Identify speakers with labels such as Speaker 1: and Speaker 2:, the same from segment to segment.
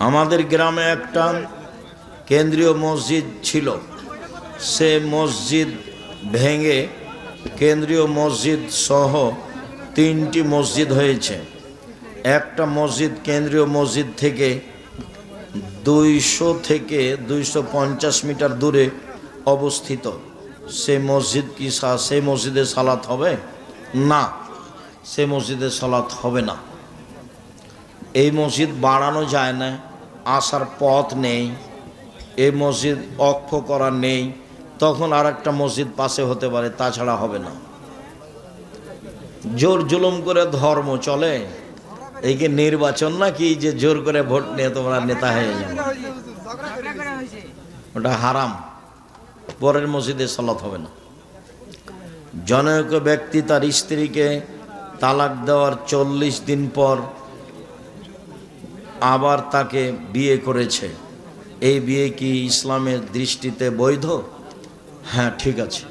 Speaker 1: আমাদের গ্রামে একটা কেন্দ্রীয় মসজিদ ছিল। সে মসজিদ ভেঙে কেন্দ্রীয় মসজিদ সহ 3টি মসজিদ হয়েছে। একটা মসজিদ কেন্দ্রীয় মসজিদ থেকে 200 থেকে 250 মিটার দূরে অবস্থিত। সে মসজিদ কি সেই মসজিদে সালাত হবে না? সে মসজিদে সালাত হবে না। এই মসজিদ বাড়ানো যায় না, আসার পথ নেই, এই মসজিদ অক্ষ করা নেই, তখন আর একটা মসজিদ পাশে হতে পারে, তাছাড়া হবে না। জোর জুলুম করে ধর্ম চলে? এই কি নির্বাচন নাকি যে জোর করে ভোট নিয়ে তোমরা নেতা হয়ে যাবে? ওটা হারাম। পরের মসজিদে সালাত হবে না। জনৈক ব্যক্তি তার স্ত্রীকে তালাক দেওয়ার 40 দিন পর আবার তাকে বিয়ে করেছে। এই বিয়ে কি ইসলামের দৃষ্টিতে বৈধ? হ্যাঁ, ঠিক আছে।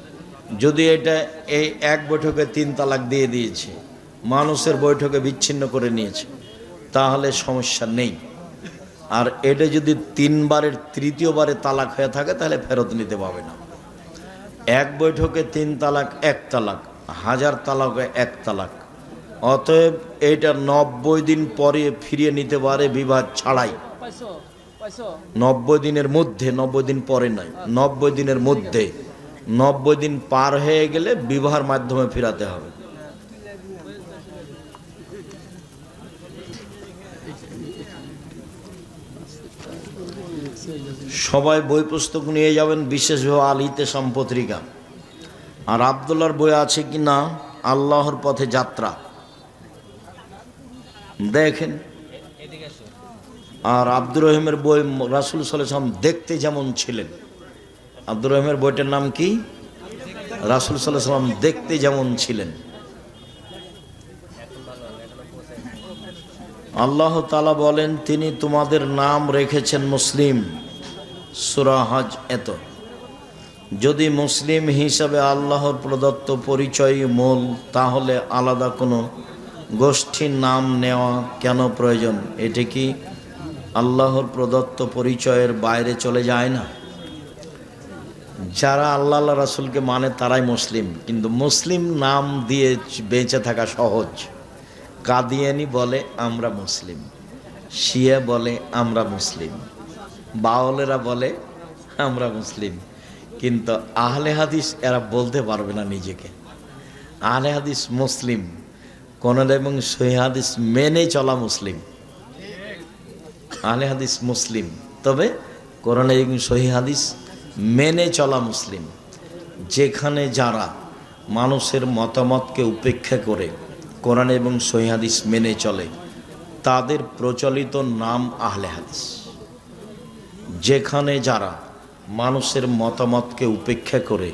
Speaker 1: যদি এটা এই এক বৈঠকে 3 তালাক দিয়ে দিয়েছে, মানুষের বৈঠকে বিচ্ছিন্ন করে নিয়েছে, তাহলে সমস্যা নেই। আর এটা যদি 3 বারের 3য় বারে তালাক হয়ে থাকে তাহলে ফেরত নিতে পারবে না। এক বৈঠকে 3 তালাক 1 তালাক, 1000 তালাকে 1 তালাক। অতএব এটা 90 দিন পরে ফিরিয়ে নিতে পারে বিবাহ ছাড়াই। 90 দিনের মধ্যে, 90 দিন পরে নয়, 90 দিনের মধ্যে। 90 দিন পার হয়ে গেলে বিবাহের মাধ্যমে ফিরাতে হবে। সবাই বই পুস্তক নিয়ে যাবেন, বিশেষভাবে আল ইতেসাম পত্রিকা। আর আব্দুল্লাহর বই আছে কি না, আল্লাহর পথে যাত্রা, দেখেন। আর আব্দুর রহিমের বই, রাসূল সাল্লাল্লাহু আলাইহি ওয়াসাল্লাম দেখতে যেমন ছিলেন। আব্দুর রহিমের বইটার নাম কি? রাসূল সাল্লাল্লাহু আলাইহি ওয়াসাল্লাম দেখতে যেমন ছিলেন। আল্লাহ তাআলা বলেন, তিনি তোমাদের নাম রেখেছেন মুসলিম। সূরা হজ এত। যদি মুসলিম হিসাবে আল্লাহর প্রদত্ত পরিচয় মূল, তাহলে আলাদা কোনো গোষ্ঠীর নাম নেওয়া কেন প্রয়োজন? এটি কি আল্লাহর প্রদত্ত পরিচয়ের বাইরে চলে যায় না? যারা আল্লাহ রাসূলকে মানে তারাই মুসলিম, কিন্তু মুসলিম নাম দিয়ে বেঁচে থাকা সহজ। কাদিয়ানি বলে আমরা মুসলিম, শিয়া বলে আমরা মুসলিম, বাউলেরা বলে আমরা মুসলিম, কিন্তু আহলে হাদিস এরা বলতে পারবে না নিজেকে। আহলে হাদিস মুসলিম, কোরআন এবং সহিহ হাদিস মেনে চলা মুসলিম। আহলে হাদিস মুসলিম, তবে কোরআন এবং সহিহ হাদিস মেনে চলা মুসলিম। যেখানে যারা মানুষের মতামতকে উপেক্ষা করে কোরআন এবং সহিহ হাদিস মেনে চলে, তাদের প্রচলিত নাম আহলে হাদিস। যেখানে যারা মানুষের মতামতকে উপেক্ষা করে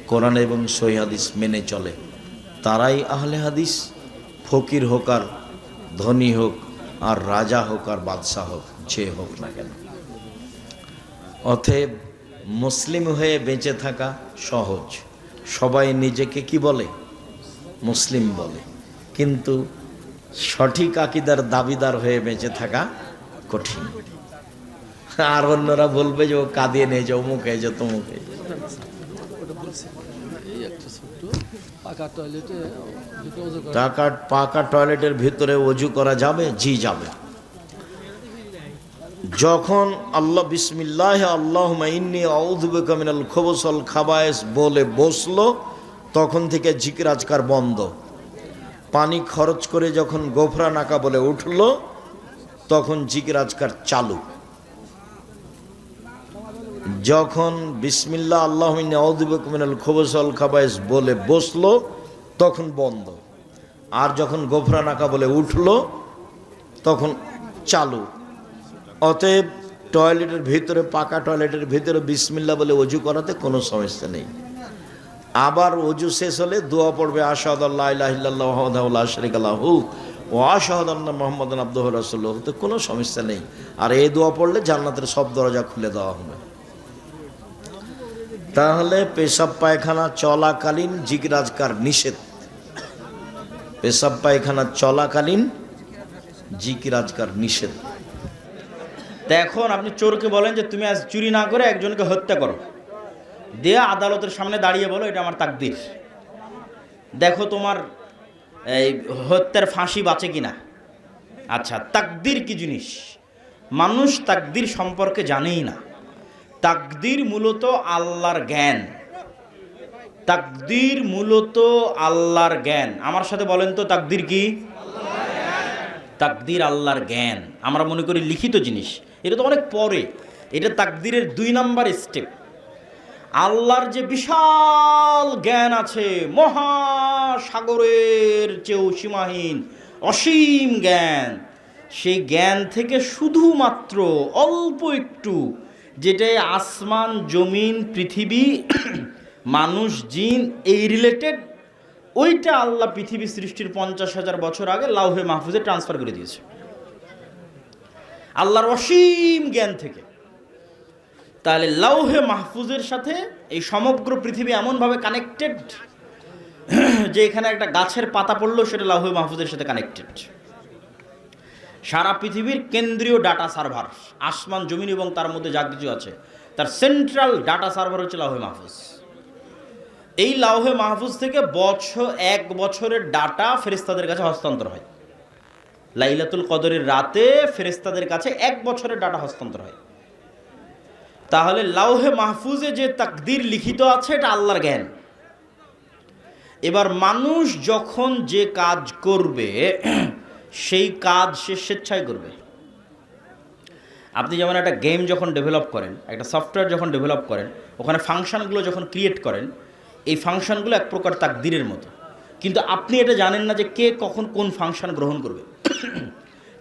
Speaker 1: কোরআন এবং সহিহ হাদিস মেনে চলে, তারাই আহলে হাদিস। ফকির হোক আর ধনী হোক, আর রাজা হোক আর বাদশাহ হোক, যে হোক না কেন। অতএব মুসলিম হয়ে বেঁচে থাকা সহজ। সবাই নিজেকে কি বলে? মুসলিম বলে। কিন্তু সঠিক আকীদার দাবিদার হয়ে বেঁচে থাকা কঠিন। আর অন্যরা বলবে যে ও কাঁদিয়ে নিয়ে যাও, অমুক হয়ে যাও, তমুক হয়ে যাও। পাকা টয়লেটের ভিতরে ওযু করা যাবে? জি, যাবে। যখন আল্লাহ বিসমিল্লাহ আল্লাহুম্মা ইন্নী আউযু বিকা মিনাল খুবুসি ওয়াল খাবায়েস বলে বসলো, তখন থেকে জিকির আজকার বন্ধ। পানি খরচ করে যখন গোফরানাকা বলে উঠলো, তখন জিকির আজকার চালু। যখন বিসমিল্লাহ আল্লাহুম্মা ইন্নী আউযু বিকা মিনাল খুবুসি ওয়াল খাবায়েস বলে বসলো, তখন বন্ধ। আর যখন গোফরানাকা বলে উঠলো, তখন চালু। অতএব টয়লেটের ভিতরে, পাকা টয়লেটের ভিতরে বিসমিল্লাহ বলে ওযু করাতে কোনো সমস্যা নেই। আবার ওযু শেষ হলে দোয়া পড়বে, আশহাদু আল্লা ইলাহা ইল্লাল্লাহু ওয়াহদাহু লা শারীকা লাহু ওয়া আশহাদু আন্না মুহাম্মাদান আবদুহু ওয়া রাসূলুহু। তো কোনো সমস্যা নেই। আর এই দোয়া পড়লে জান্নাতের সব দরজা খুলে দেওয়া হবে। তাহলে পেশাব পায়খানা চলাকালীন জিকির আজকার নিষেধ। পেশাব পায়খানা চলাকালীন জিকির আজকার নিষেধ।
Speaker 2: তা এখন আপনি চোরকে বলেন যে তুমি আজ চুরি না করে একজনকে হত্যা করো, দিয়ে আদালতের সামনে দাঁড়িয়ে বলো এটা আমার তাকদীর, দেখো তোমার এই হত্যার ফাঁসি বাঁচে কিনা। আচ্ছা, তাকদীর কি জিনিস? মানুষ তাকদীর সম্পর্কে জানেই না। তাকদীর মূলত আল্লাহর জ্ঞান। তাকদীর মূলত আল্লাহর জ্ঞান। আমার সাথে বলেন তো তাকদীর কি? তাকদীর আল্লাহর জ্ঞান। আমরা মনে করি লিখিত জিনিস, এটা তো অনেক পরে। এটা তাকদীরের 2 নাম্বার স্টেপ। আল্লাহর যে বিশাল জ্ঞান আছে, মহাসাগরের চেয়েও সীমাহীন অসীম জ্ঞান, সেই জ্ঞান থেকে শুধুমাত্র অল্প একটু, যেটাই আসমান জমিন পৃথিবী মানুষ জিন এই রিলেটেড, ওইটা আল্লাহ পৃথিবী সৃষ্টির 50,000 বছর আগে লাউহে মাহফুজে ট্রান্সফার করে দিয়েছে আল্লাহর অসীম জ্ঞান থেকে। তাহলে লাউহে মাহফুজের সাথে এই সমগ্র পৃথিবী এমনভাবে কানেক্টেড যে এখানে একটা গাছের পাতা পড়লেও সেটা লাউহে মাহফুজের সাথে কানেক্টেড। সারা পৃথিবীর কেন্দ্রীয় ডাটা সার্ভার, আসমান জমিন এবং তার মধ্যে যা কিছু আছে, তার সেন্ট্রাল ডাটা সার্ভার হচ্ছে লাউহে মাহফুজ। এই লাউহে মাহফুজ থেকে এক বছরের ডাটা ফেরেশতাদের কাছে হস্তান্তর হয়। লাইলাতুল কদরের রাতে ফেরেশতাদের কাছে 1 বছরের ডাটা হস্তান্তর হয়। তাহলে লাউহে মাহফুজে যে তাকদীর লিখিত আছে এটা আল্লাহর জ্ঞান। এবার মানুষ যখন যে কাজ করবে সেই কাজ সে স্বেচ্ছায় করবে। আপনি যেমন একটা গেম যখন ডেভেলপ করেন, একটা সফটওয়্যার যখন ডেভেলপ করেন, ওখানে ফাংশনগুলো যখন ক্রিয়েট করেন, এই ফাংশনগুলো এক প্রকার তাকদীরের মতো। কিন্তু আপনি এটা জানেন না যে কে কখন কোন ফাংশন গ্রহণ করবে।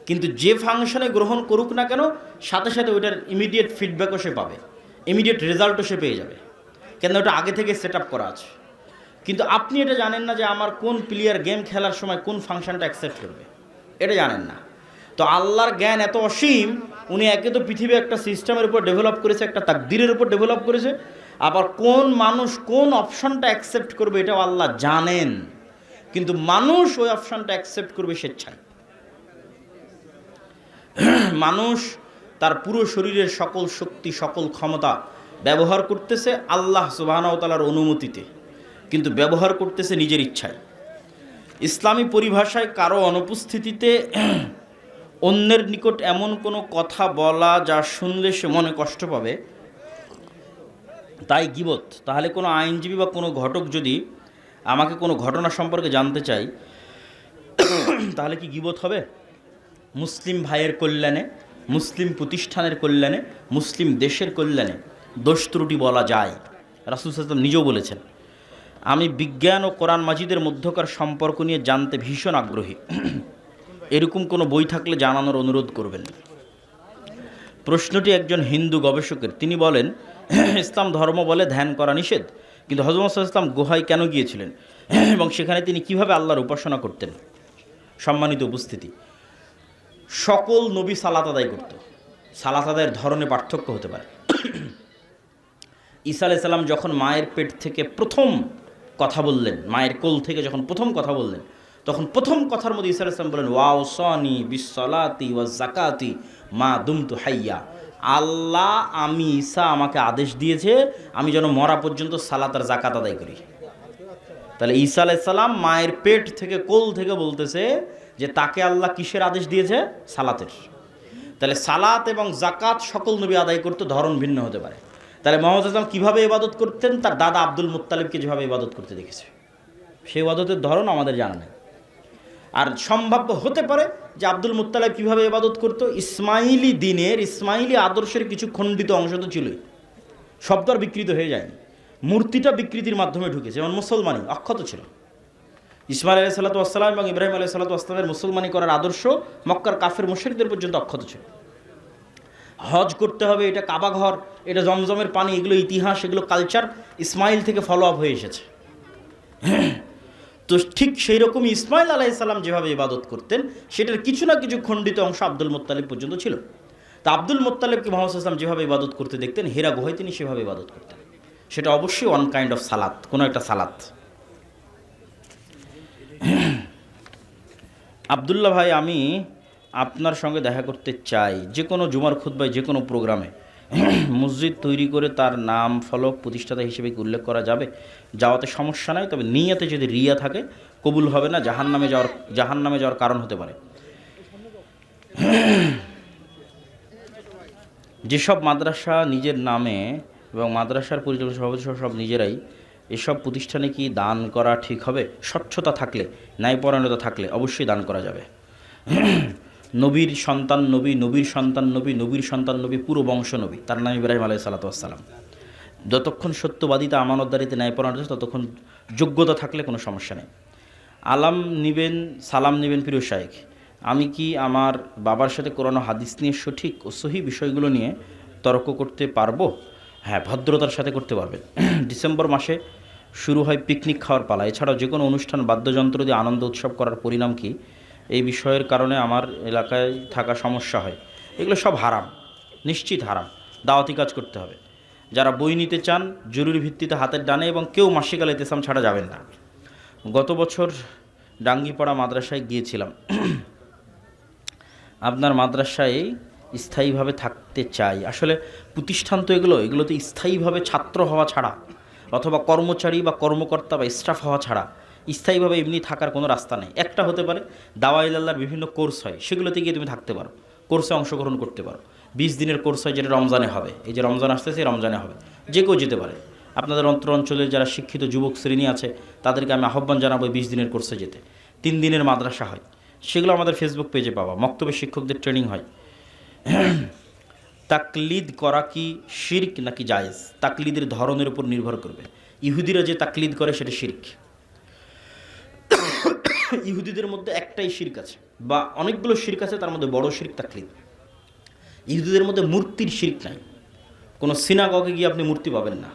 Speaker 2: কিন্তু যে ফাংশনে গ্রহণ করুক না কেন, সাথে সাথে ওইটার ইমিডিয়েট ফিডব্যাকও সে পাবে, ইমিডিয়েট রেজাল্টও সে পেয়ে যাবে, কেন ওটা আগে থেকে সেট আপ করা আছে। কিন্তু আপনি এটা জানেন না যে আমার কোন প্লেয়ার গেম খেলার সময় কোন ফাংশনটা অ্যাকসেপ্ট করবে, এটা জানেন না। তো আল্লাহর জ্ঞান এত অসীম, উনি একে তো পৃথিবী একটা সিস্টেমের উপর ডেভেলপ করেছে, একটা তাকদীরের উপর ডেভেলপ করেছে, আবার কোন মানুষ কোন অপশনটা অ্যাকসেপ্ট করবে এটাও আল্লাহ জানেন। কিন্তু মানুষ ওই অপশনটা অ্যাকসেপ্ট করবে স্বেচ্ছায়। মানুষ তার পুরো শরীরের সকল শক্তি সকল ক্ষমতা ব্যবহার করতেছে আল্লাহ সুবহানাহু ওয়া তাআলার অনুমতিতে, কিন্তু ব্যবহার করতেছে নিজের ইচ্ছায়। ইসলামী পরিভাষায় কারো অনুপস্থিতিতে অন্যের নিকট এমন কোনো কথা বলা যা শুনলে সে মনে কষ্ট পাবে, তাই গীবত। তাহলে কোনো আইনজীবী বা কোনো ঘটক যদি আমাকে কোনো ঘটনা সম্পর্কে জানতে চাই, তাহলে কি গীবত হবে? মুসলিম ভাইয়ের কল্যাণে, মুসলিম প্রতিষ্ঠানের কল্যাণে, মুসলিম দেশের কল্যাণে দোষ ত্রুটি বলা যায়। রাসূল সাল্লাল্লাহু আলাইহি ওয়াসাল্লাম নিজেও বলেছেন, আমি বিজ্ঞান ও কোরআন মাজিদের মধ্যকার সম্পর্ক নিয়ে জানতে ভীষণ আগ্রহী, এরকম কোনো বই থাকলে জানানোর অনুরোধ করবেন। প্রশ্নটি একজন হিন্দু গবেষকের। তিনি বলেন, ইসলাম ধর্ম বলে ধ্যান করা নিষেধ, কিন্তু হযরত মুহাম্মদ সাল্লাল্লাহু আলাইহি ওয়াসাল্লাম গুহায় কেন গিয়েছিলেন এবং সেখানে তিনি কিভাবে আল্লাহর উপাসনা করতেন? সম্মানিত উপস্থিতি, সকল নবী সালাত আদায় করত। সালাত আদায়ের ধরনে পার্থক্য হতে পারে। ঈসা আলাইহিস সালাম যখন মায়ের পেট থেকে প্রথম কথা বললেন, মায়ের কোল থেকে যখন প্রথম কথা বললেন, তখন প্রথম কথার মধ্যে ঈসা আলাইহিস সালাম বলেন, ওয়াউসানি বিসসালাতি ওয়াজ যাকাতি মা দুমতু হাইয়া। আল্লাহ আমি ঈসা আমাকে আদেশ দিয়েছে আমি যেন মরা পর্যন্ত সালাত আর যাকাত আদায় করি। তাহলে ঈসা আলাইহিস সালাম মায়ের পেট থেকে কোল থেকে বলতেছে যে তাকে আল্লাহ কিসের আদেশ দিয়েছে? সালাতের। তাহলে সালাত এবং যাকাত সকল নবী আদায় করতে, ধরন ভিন্ন হতে পারে। তাহলে মুহাম্মদ সাল্লাল্লাহু আলাইহি ওয়াসাল্লাম কীভাবে ইবাদত করতেন? তার দাদা আব্দুল মুত্তালিবকে যেভাবে ইবাদত করতে দেখেছে, সেই ইবাদতের ধরন আমাদের জানা নেই। আর সম্ভাব্য হতে পারে যে আব্দুল মুত্তালিব কীভাবে ইবাদত করতো, ইসমাইলি দিনের, ইসমাইলি আদর্শের কিছু খণ্ডিত অংশ তো ছিলই, শব্দ আর বিকৃত হয়ে যায়নি, মূর্তিটা বিকৃতির মাধ্যমে ঢুকেছে। যেমন মুসলমানি অক্ষত ছিল। ইসমাইল আলাইহিস সালাতু ওয়াস সালাম এবং ইব্রাহিম আলাইহিস সালাতু ওয়াস সালামের মুসলমানি করার আদর্শ মক্কার কাফের মুশরিকদের পর্যন্ত অক্ষত ছিল। হজ করতে হবে, এটা কাবা ঘর, এটা জমজমের পানি, এগুলো ইতিহাস, এগুলো কালচার ইসমাইল থেকে ফলো আপ হয়ে এসেছে। তো ঠিক সেই রকমই ইসমাইল আলাইহিস সালাম যেভাবে ইবাদত করতেন, সেটার কিছু না কিছু খণ্ডিত অংশ আব্দুল মুত্তালিব পর্যন্ত ছিল। তা আব্দুল মুত্তালিবকে মুহাম্মদ সাল্লাল্লাহু আলাইহি ওয়াসাল্লাম যেভাবে ইবাদত করতে দেখতেন, হেরা গুহায় তিনি সেভাবে ইবাদত করতেন। সেটা অবশ্যই ওয়ান কাইন্ড অফ সালাত, কোনো একটা সালাত। আব্দুল্লাহ ভাই, আমি আপনার সঙ্গে দেখা করতে চাই, যে কোনো জুমার খুতবায় যে কোনো প্রোগ্রামে মসজিদ তৈরি করে তার নাম ফলক প্রতিষ্ঠাতা হিসেবে কি উল্লেখ করা যাবে? যাওয়াতে সমস্যা নাই, তবে নিয়াতে যদি রিয়া থাকে কবুল হবে না, জাহান্নামে যাওয়ার কারণ হতে পারে। যেসব মাদ্রাসা নিজের নামে এবং মাদ্রাসার পরিচালনা সভাপতি সব নিজেরাই, এসব প্রতিষ্ঠানে কি দান করা ঠিক হবে? স্বচ্ছতা থাকলে, ন্যায়পরায়ণতা থাকলে অবশ্যই দান করা যাবে। নবীর সন্তান নবী, নবীর সন্তান নবী, নবীর সন্তান নবী, পুরো বংশ নবী, তার নাম ইব্রাহিম আলাইহিস সালাতু ওয়াস সালাম। যতক্ষণ সত্যবাদিতা, আমানতদারিতে, ন্যায়পরায়ণতা, ততক্ষণ যোগ্যতা থাকলে কোনো সমস্যা নেই। সালাম নেবেন প্রিয় শাইখ। আমি কি আমার বাবার সাথে কোরআন ও হাদিস নিয়ে সঠিক ও সহি বিষয়গুলো নিয়ে তর্ক করতে পারবো? হ্যাঁ, ভদ্রতার সাথে করতে পারবেন। ডিসেম্বর মাসে শুরু হয় পিকনিক খাওয়ার পালা। এছাড়াও যে কোনো অনুষ্ঠান বাদ্যযন্ত্র দিয়ে আনন্দ উৎসব করার পরিণাম কি? এই বিষয়ের কারণে আমার এলাকায় থাকা সমস্যা হয়। এগুলো সব হারাম, নিশ্চিত হারাম। দাওয়াতি কাজ করতে হবে। যারা বই নিতে চান জরুরি ভিত্তিতে হাতের ডানে, এবং কেউ মাসিকাল ইতিসাম ছাড়া যাবেন না। গত বছর ডাঙ্গিপাড়া মাদ্রাসায় গিয়েছিলাম। আপনার মাদ্রাসায় স্থায়ীভাবে থাকতে চাই। আসলে প্রতিষ্ঠান তো এগুলোতে স্থায়ীভাবে ছাত্র হওয়া ছাড়া, অথবা কর্মচারী বা কর্মকর্তা বা স্টাফ হওয়া ছাড়া স্থায়ীভাবে এমনি থাকার কোনো রাস্তা নেই। একটা হতে পারে দাওয়া ইলাল্লাহর বিভিন্ন কোর্স হয়, সেগুলোতে গিয়ে তুমি থাকতে পারো, কোর্সে অংশগ্রহণ করতে পারো। 20 দিনের কোর্স হয়, যেটা রমজানে হবে। এই যে রমজান আসতেছে, রমজানে হবে, যে কেউ যেতে পারে। আপনাদের অঞ্চলের যারা শিক্ষিত যুবক শ্রেণী আছে তাদেরকে আমি আহ্বান জানাবো 20 দিনের কোর্সে যেতে। 3 দিনের মাদ্রাসা হয়, সেগুলো আমাদের ফেসবুক পেজে পাওয়া। মক্তবে শিক্ষকদের ট্রেনিং হয়। তাকলিদ করা কি শিরক নাকি জায়েজ? তাকলিদের ধরনের উপর নির্ভর করবে। ইহুদিরা যে তাকলিদ করে সেটা শিরক। ইহুদিদের মধ্যে একটাই শিরক আছে, বা অনেকগুলো শিরক আছে, তার মধ্যে বড় শিরক তাকলিদ। ইহুদিদের মধ্যে মূর্তির শিরক নাই। কোনো সিনাগগে গিয়ে আপনি মূর্তি পাবেন না।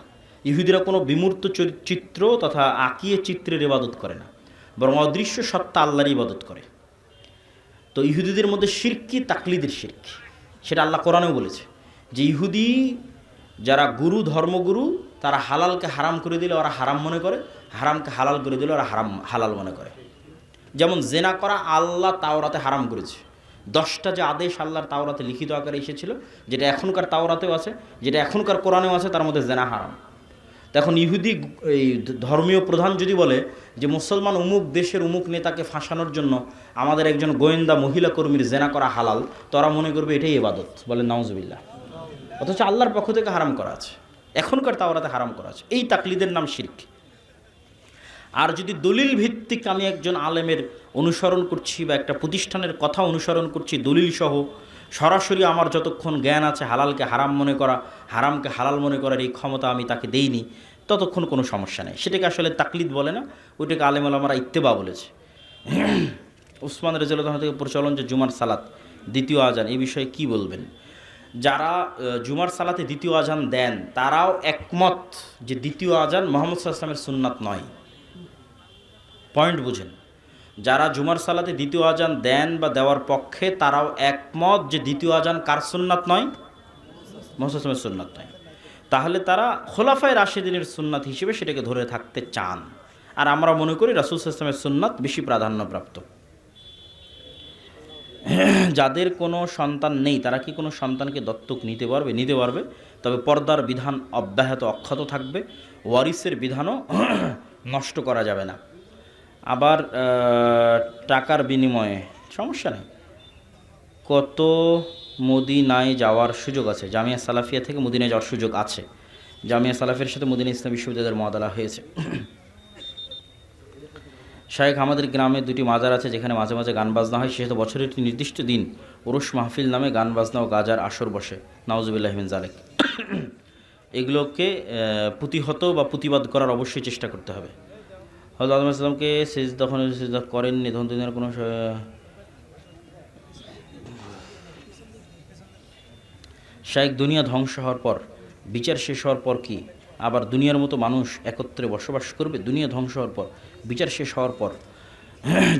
Speaker 2: ইহুদিরা কোনো বিমূর্ত চিত্র তথা আঁকিয়ে চিত্রের ইবাদত করে না, বরং অদৃশ্য সত্তা আল্লাহর ইবাদত করে। তো ইহুদিদের মধ্যে শিরক কি? তাকলিদের শিরক। সেটা আল্লাহ কোরআনেও বলেছে যে ইহুদি যারা গুরু, ধর্মগুরু, তারা হালালকে হারাম করে দিলে ওরা হারাম মনে করে, হারামকে হালাল করে দিলে ওরা হালাল মনে করে। যেমন জেনা করা আল্লাহ তাওরাতে হারাম করেছে। 10টা যে আদেশ আল্লাহর তাওরাতে লিখিত আকারে এসেছিল, যেটা এখনকার তাওরাতেও আছে, যেটা এখনকার কোরআনেও আছে, তার মধ্যে জেনা হারাম। তখন ইহুদি এই ধর্মীয় প্রধান যদি বলে যে মুসলমান উমুক দেশের উমুক নেতাকে ফাঁসানোর জন্য আমাদের একজন গোয়েন্দা মহিলা কর্মীর জেনা করা হালাল, তোরা মনে করবে এটাই ইবাদত, বলে নাউজুবিল্লাহ। অথচ আল্লাহর পক্ষ থেকে হারাম করা আছে, এখনকার তাওরাতে হারাম করা আছে। এই তাকলিদের নাম শিরক। আর যদি দলিল ভিত্তিক আমি একজন আলেমের অনুসরণ করছি বা একটা প্রতিষ্ঠানের কথা অনুসরণ করছি দলিল সহ, সরাসরি আমার যতক্ষণ জ্ঞান আছে হালালকে হারাম মনে করা, হারামকে হালাল মনে করার এই ক্ষমতা আমি তাকে দেইনি, ততক্ষণ কোনো সমস্যা নেই। সেটাকে আসলে তাকলিদ বলে না, ওইটাকে আলেম ওলামারা ইত্তেবা বলেছে। উসমান রাদিয়াল্লাহু থেকে প্রচলন যে জুমার সালাত দ্বিতীয় আজান, এই বিষয়ে কি বলবেন? যারা জুমার সালাতে দ্বিতীয় আজান দেন তারাও একমত যে দ্বিতীয় আজান মুহাম্মদ সাল্লাল্লাহু আলাইহি ওয়াসাল্লামের সুন্নাত নয়। পয়েন্ট বুঝেন। যারা জুমার সালাতে দ্বিতীয় আজান দেন বা দেওয়ার পক্ষে, তারাও একমত যে দ্বিতীয় আজান কার সুন্নাত নয়? মুহাম্মদ সাল্লাল্লাহু আলাইহি ওয়াসাল্লামের সুন্নাত নয়। তাহলে তারা খোলাফায়ে রাশিদিনের সুন্নাত হিসেবে সেটাকে ধরে থাকতে চান। আর আমরা মনে করি রাসূল সাল্লাল্লাহু আলাইহি ওয়াসাল্লামের সুন্নাত বেশি প্রাধান্যপ্রাপ্ত। যাদের কোনো সন্তান নেই তারা কি কোনো সন্তানকে দত্তক নিতে পারবে? নিতে পারবে, তবে পর্দার বিধান অব্যাহত অক্ষত থাকবে, ওয়ারিসের বিধানও নষ্ট করা যাবে না। আবার টাকার বিনিময়ে সমস্যা নেই। কত মদিনায় যাওয়ার সুযোগ আছে? জামিয়া সালাফিয়া থেকে মদিনায় যাওয়ার সুযোগ আছে। জামিয়া সালাফিয়ার সাথে মদিনা ইসলাম বিশ্ববিদ্যালয়ের মুআদালা হয়েছে। শায়েখ, আমাদের গ্রামে 2টি মাজার আছে যেখানে মাঝে মাঝে গান বাজনা হয়, সেহেতু বছরের একটি নির্দিষ্ট দিন ওরস মাহফিল নামে গান বাজনা ও গাজার আসর বসে। নাউজুবিল্লাহি মিন যালিক। এগুলোকে প্রতিহত বা প্রতিবাদ করার অবশ্যই চেষ্টা করতে হবে। হযরত আদম আলাইহিস সালামকে সিজদা করেননি, তখন দুনিয়ার কোনো শায়েখ, দুনিয়া ধ্বংস হওয়ার পর, বিচার শেষ হওয়ার পর কি আবার দুনিয়ার মতো মানুষ একত্রে বসবাস করবে? দুনিয়া ধ্বংস হওয়ার পর, বিচার শেষ হওয়ার পর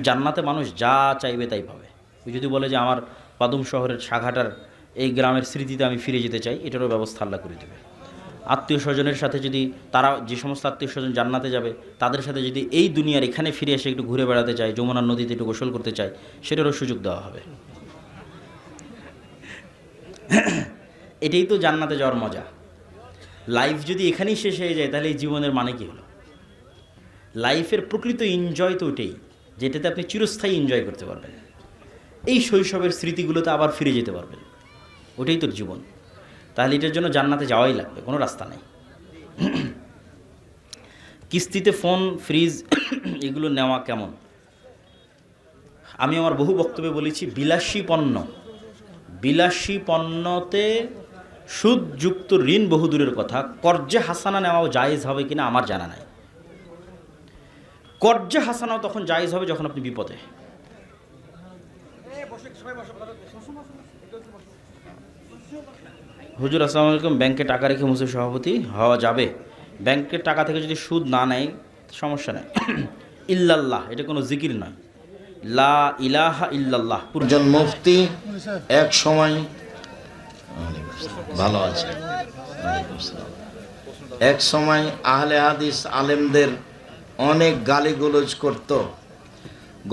Speaker 2: জান্নাতে মানুষ যা চাইবে তাই পাবে। যদি বলে যে আমার পাদুম শহরের সাঘাটার এই গ্রামের স্মৃতিতে আমি ফিরে যেতে চাই, এটারও ব্যবস্থা আল্লাহ করে দেবে। আত্মীয় স্বজনের সাথে যদি তারা, যে সমস্ত আত্মীয় স্বজন জান্নাতে যাবে, তাদের সাথে যদি এই দুনিয়ার এখানে ফিরে এসে একটু ঘুরে বেড়াতে চায়, যমুনার নদীতে একটু গোসল করতে চায়, সেটারও সুযোগ দেওয়া হবে। এটাই তো জান্নাতে যাওয়ার মজা। লাইফ যদি এখানেই শেষ হয়ে যায় তাহলে এই জীবনের মানে কী হলো? লাইফের প্রকৃত এনজয় তো ওটাই, যেটাতে আপনি চিরস্থায়ী এনজয় করতে পারবেন, এই শৈশবের স্মৃতিগুলোতে আবার ফিরে যেতে পারবেন, ওটাই তোর জীবন। তাহলে এটার জন্য জান্নাতে যাওয়াই লাগবে, কোনো রাস্তা নেই। কিস্তিতে ফোন, ফ্রিজ এগুলো নেওয়া কেমন? আমি আমার বহু বক্তব্যে বলেছি, বিলাসী পণ্যতে সুদযুক্ত ঋণ বহুদূরের কথা, কর্জে হাসানা নেওয়াও জায়েজ হবে কিনা আমার জানা নাই। কর্জে হাসানাও তখন জায়েজ হবে যখন আপনি বিপদে। হুজুর আসসালামু আলাইকুম, ব্যাংকে টাকা রেখে মুসলিম সভাপতি হওয়া যাবে? ব্যাংকের টাকা থেকে যদি সুদ না নেয় সমস্যা নেই। ইল্লাল্লাহ এটা কোনো জিকির নয়, লা ইলাহা ইল্লাল্লাহ।
Speaker 1: একজন মুফতি এক সময় ভালো আছে, এক সময় আহলে হাদিস আলেমদের অনেক গালিগুলোজ করত।